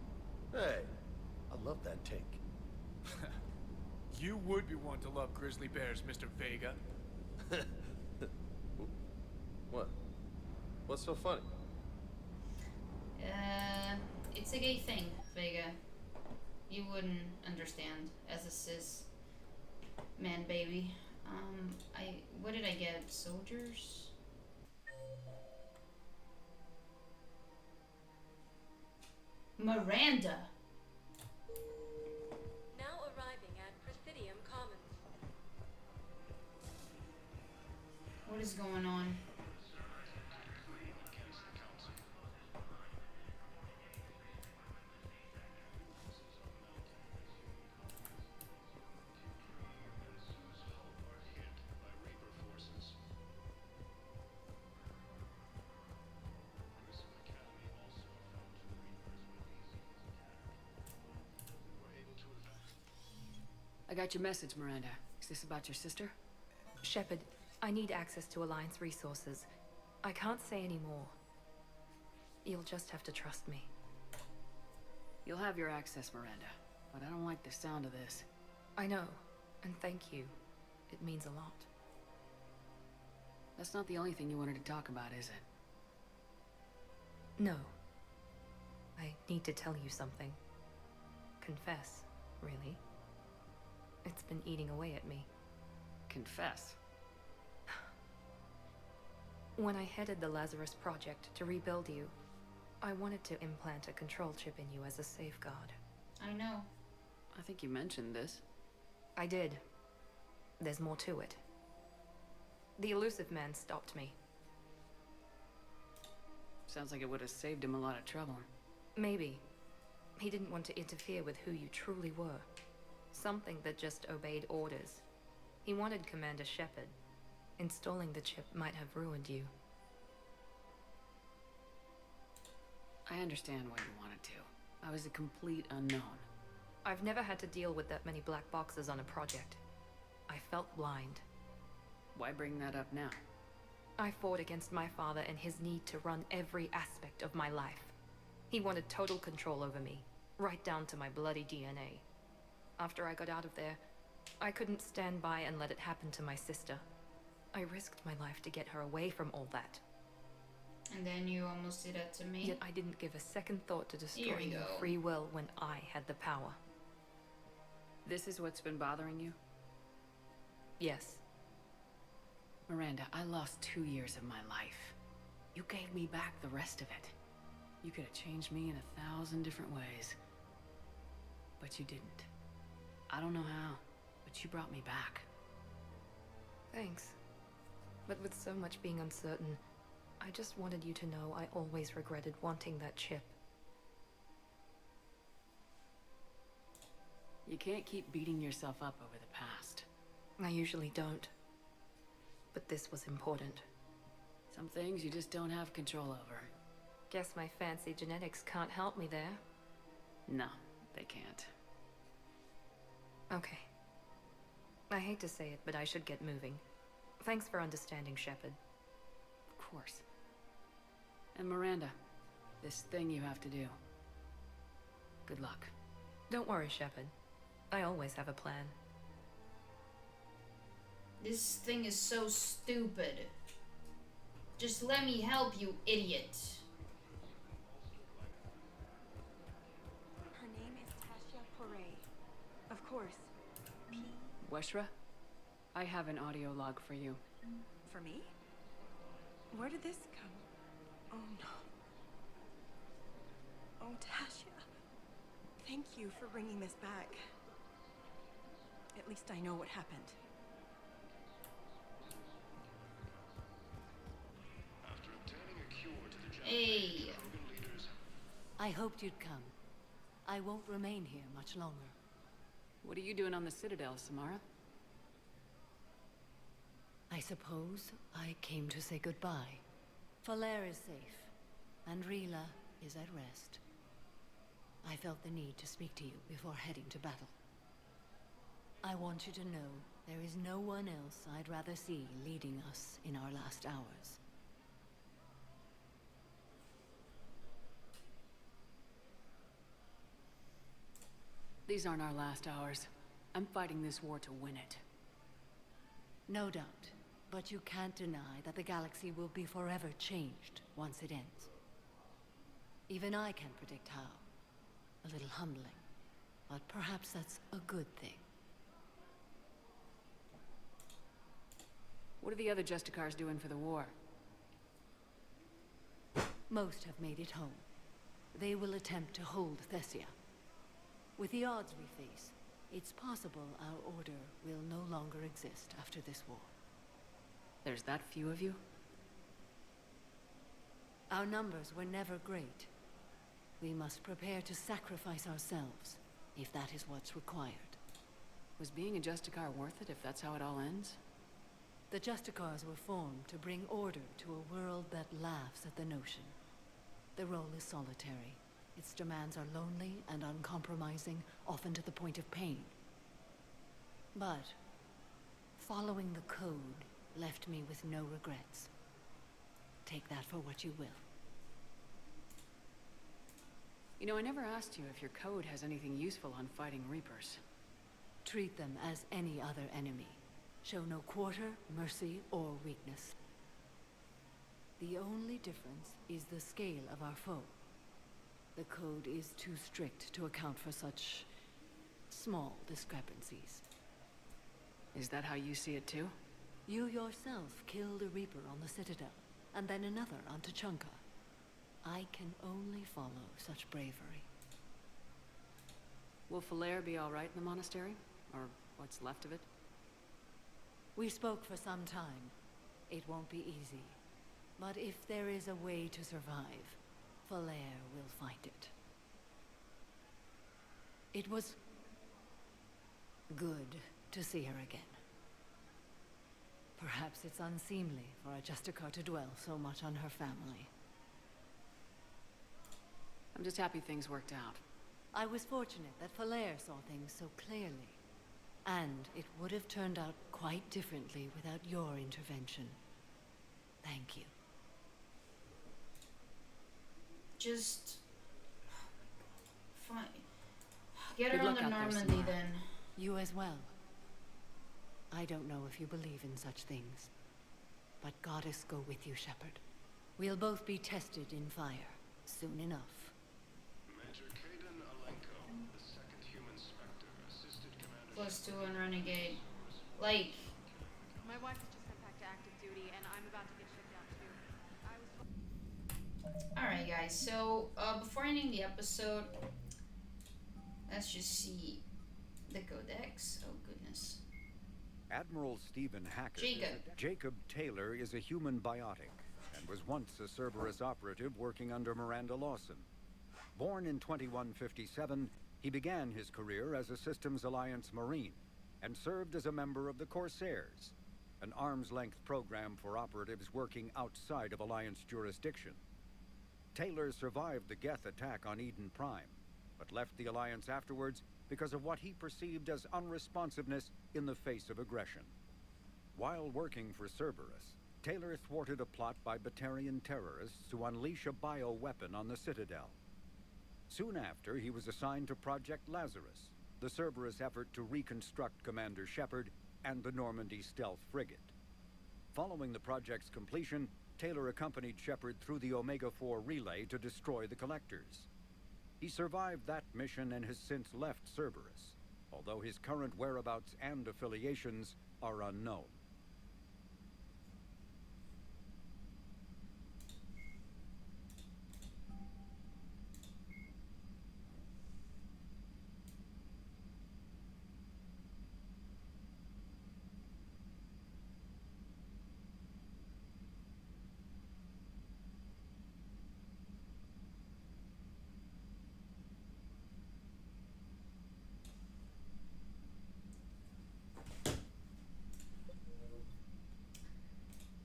Speaker 20: Hey, I love that tank.
Speaker 12: You would be one to love grizzly bears, Mr. Vega.
Speaker 20: What? What's so funny?
Speaker 1: It's a gay thing, Vega. You wouldn't understand as a cis man baby. What did I get? Soldiers? Miranda!
Speaker 6: Now arriving at Presidium Commons.
Speaker 1: What is going on?
Speaker 3: I got your message, Miranda. Is this about your sister?
Speaker 4: Shepard, I need access to Alliance resources. I can't say any more. You'll just have to trust me.
Speaker 3: You'll have your access, Miranda. But I don't like the sound of this.
Speaker 4: I know, and thank you. It means a lot.
Speaker 3: That's not the only thing you wanted to talk about, is it?
Speaker 4: No. I need to tell you something. Confess, really. It's been eating away at me.
Speaker 3: Confess?
Speaker 4: When I headed the Lazarus Project to rebuild you, I wanted to implant a control chip in you as a safeguard.
Speaker 1: I know.
Speaker 3: I think you mentioned this.
Speaker 4: I did. There's more to it. The elusive man stopped me.
Speaker 3: Sounds like it would have saved him a lot of trouble.
Speaker 4: Maybe. He didn't want to interfere with who you truly were. Something that just obeyed orders. He wanted Commander Shepard. Installing the chip might have ruined you.
Speaker 3: I understand why you wanted to. I was a complete unknown.
Speaker 4: I've never had to deal with that many black boxes on a project. I felt blind.
Speaker 3: Why bring that up now?
Speaker 4: I fought against my father and his need to run every aspect of my life. He wanted total control over me, right down to my bloody DNA. After I got out of there, I couldn't stand by and let it happen to my sister. I risked my life to get her away from all that.
Speaker 1: And then you almost did that to me.
Speaker 4: Yet I didn't give a second thought to
Speaker 1: Here we
Speaker 4: destroying your
Speaker 1: go.
Speaker 4: free will when I had the power.
Speaker 3: This is what's been bothering you?
Speaker 4: Yes.
Speaker 3: Miranda, I lost 2 years of my life. You gave me back the rest of it. You could have changed me in 1,000 different ways. But you didn't. I don't know how, but you brought me back.
Speaker 4: Thanks. But with so much being uncertain, I just wanted you to know I always regretted wanting that chip.
Speaker 3: You can't keep beating yourself up over the past.
Speaker 4: I usually don't. But this was important.
Speaker 3: Some things you just don't have control over.
Speaker 4: Guess my fancy genetics can't help me there.
Speaker 3: No, they can't.
Speaker 4: Okay. I hate to say it, but I should get moving. Thanks for understanding, Shepard.
Speaker 3: Of course. And Miranda, this thing you have to do. Good luck.
Speaker 4: Don't worry, Shepard. I always have a plan.
Speaker 1: This thing is so stupid. Just let me help you, idiot.
Speaker 5: Her name is Tasha Poray. Of course. P.
Speaker 3: Weshra, I have an audio log for you.
Speaker 5: For me? Where did this come? Oh no. Oh, Tasha. Thank you for bringing this back. At least I know what happened.
Speaker 1: Hey.
Speaker 16: I hoped you'd come. I won't remain here much longer.
Speaker 3: What are you doing on the Citadel, Samara?
Speaker 16: I suppose I came to say goodbye. Falair is safe, and Rila is at rest. I felt the need to speak to you before heading to battle. I want you to know there is no one else I'd rather see leading us in our last hours.
Speaker 3: These aren't our last hours. I'm fighting this war to win it.
Speaker 16: No doubt, but you can't deny that the galaxy will be forever changed once it ends. Even I can't predict how. A little humbling, but perhaps that's a good thing.
Speaker 3: What are the other Justicars doing for the war?
Speaker 16: Most have made it home. They will attempt to hold Thessia. With the odds we face, it's possible our order will no longer exist after this war.
Speaker 3: There's that few of you?
Speaker 16: Our numbers were never great. We must prepare to sacrifice ourselves, if that is what's required.
Speaker 3: Was being a Justicar worth it if that's how it all ends?
Speaker 16: The Justicars were formed to bring order to a world that laughs at the notion. The role is solitary. Its demands are lonely and uncompromising, often to the point of pain. But following the code left me with no regrets. Take that for what you will.
Speaker 3: You know, I never asked you if your code has anything useful on fighting Reapers.
Speaker 16: Treat them as any other enemy. Show no quarter, mercy, or weakness. The only difference is the scale of our foe. The code is too strict to account for such small discrepancies.
Speaker 3: Is that how you see it too?
Speaker 16: You yourself killed a Reaper on the Citadel, and then another on Tuchanka. I can only follow such bravery.
Speaker 3: Will Falair be all right in the monastery? Or what's left of it?
Speaker 16: We spoke for some time. It won't be easy. But if there is a way to survive, Falair will find it. It was good to see her again. Perhaps it's unseemly for a Justicar to dwell so much on her family.
Speaker 3: I'm just happy things worked out.
Speaker 16: I was fortunate that Falair saw things so clearly. And it would have turned out quite differently without your intervention. Thank you.
Speaker 1: Just... fine. Get her on the Normandy then.
Speaker 16: You as well. I don't know if you believe in such things. But Goddess go with you, Shepard. We'll both be tested in fire, soon enough.
Speaker 1: +2 and Renegade. Like...
Speaker 13: My wife has just come back to active duty, and I'm about to get shipped out too.
Speaker 1: Alright guys, so before ending the episode, let's just see the codex. Oh goodness.
Speaker 22: Admiral Stephen Hackett. Jacob Taylor is a human biotic and was once a Cerberus operative working under Miranda Lawson. Born in 2157, he began his career as a Systems Alliance Marine and served as a member of the Corsairs, an arm's-length program for operatives working outside of Alliance jurisdiction. Taylor survived the Geth attack on Eden Prime, but left the Alliance afterwards because of what he perceived as unresponsiveness in the face of aggression. While working for Cerberus, Taylor thwarted a plot by Batarian terrorists to unleash a bioweapon on the Citadel. Soon after, he was assigned to Project Lazarus, the Cerberus effort to reconstruct Commander Shepard and the Normandy stealth frigate. Following the project's completion, Taylor accompanied Shepard through the Omega-4 relay to destroy the Collectors. He survived that mission and has since left Cerberus, although his current whereabouts and affiliations are unknown.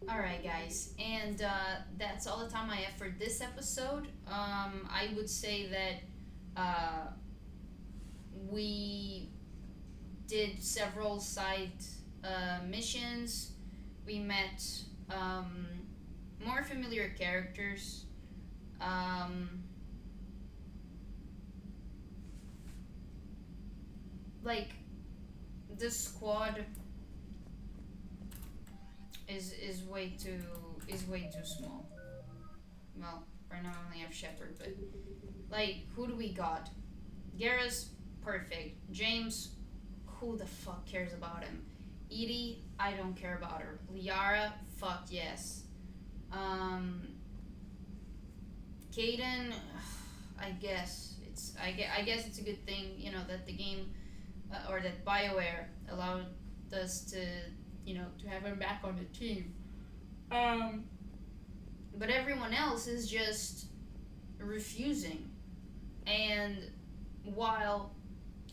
Speaker 1: Alright guys, and that's all the time I have for this episode. I would say that we did several side missions. We met more familiar characters. Like the squad is way too small. Well, right now I only have Shepard, but like, who do we got? Garrus, perfect. James, who the fuck cares about him? Edie, I don't care about her. Liara, fuck yes. Caden, I guess I guess it's a good thing, you know, that the game or that BioWare allowed us to, you know, to have her back on the team. But everyone else is just refusing. And while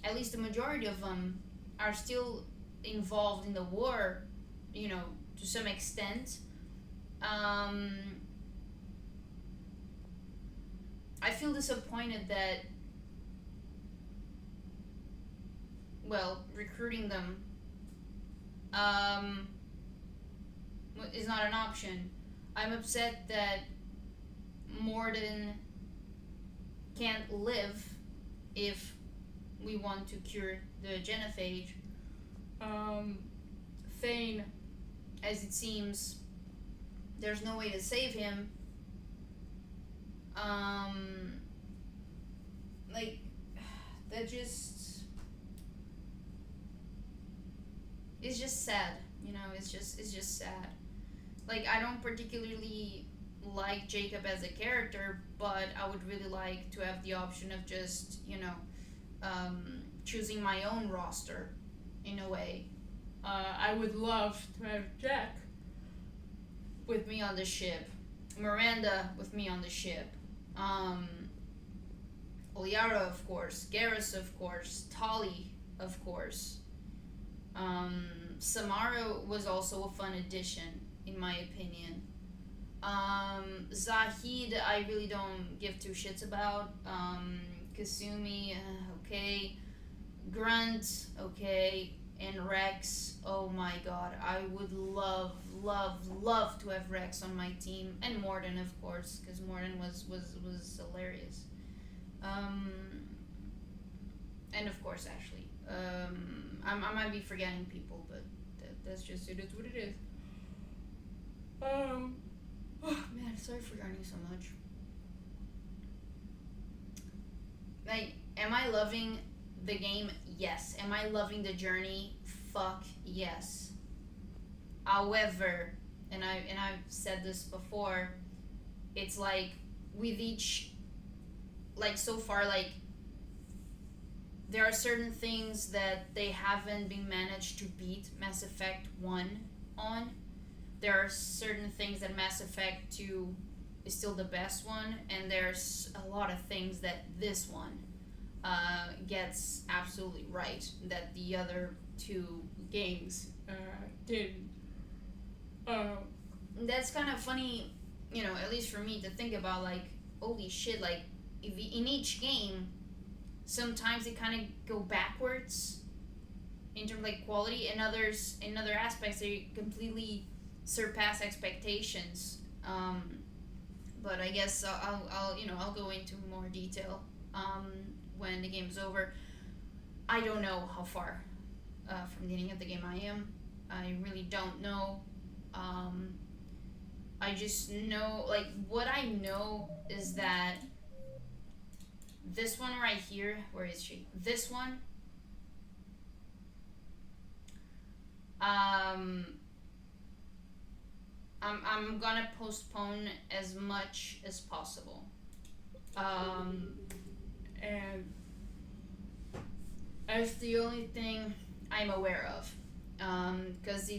Speaker 1: at least the majority of them are still involved in the war, you know, to some extent, I feel disappointed that, well, recruiting them is not an option. I'm upset that Morden can't live if we want to cure the genophage. Thane, as it seems, there's no way to save him. Like, that just... It's just sad, you know, it's just sad. Like, I don't particularly like Jacob as a character, but I would really like to have the option of just, you know, choosing my own roster, in a way. I would love to have Jack with me on the ship, Miranda with me on the ship, Oliara, of course, Garrus, of course, Tali, of course. Samara was also a fun addition, in my opinion. Zahid, I really don't give two shits about. Kasumi, okay. Grunt, okay. And Rex, oh my god, I would love to have Rex on my team. And Morden, of course, because Morden was hilarious. And of course Ashley. I might be forgetting people, but that's just it. It's what it is. Oh man, sorry for yarning so much. Like, am I loving the game? Yes. Am I loving the journey? Fuck yes. However, and I've said this before, it's like with each, like, so far, like, there are certain things that they haven't been managed to beat Mass Effect 1 on. There are certain things that Mass Effect 2 is still the best one, and there's a lot of things that this one gets absolutely right that the other two games didn't. That's kind of funny, you know, at least for me, to think about. Like, holy shit, like, if in each game, sometimes they kind of go backwards in terms of, like, quality, and others, in other aspects, they completely surpass expectations. But I guess I'll go into more detail when the game's over. I don't know how far from the ending of the game I am. I really don't know. I just know, like, what I know is that this one right here, where is she? This one, I'm gonna postpone as much as possible. And that's the only thing I'm aware of. Because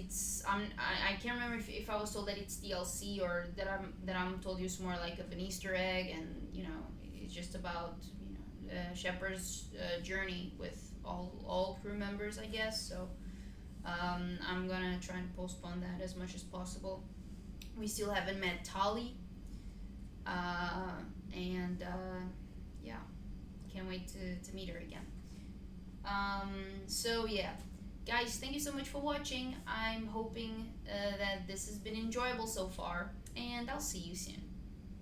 Speaker 1: I can't remember if I was told that it's DLC, or that I'm told it's more like of an Easter egg, and, you know, it's just about, you know, Shepard's journey with all crew members, I guess. So I'm gonna try and postpone that as much as possible. We still haven't met Tali, and yeah, can't wait to meet her again. So yeah, guys, thank you so much for watching. I'm hoping that this has been enjoyable so far, and I'll see you soon.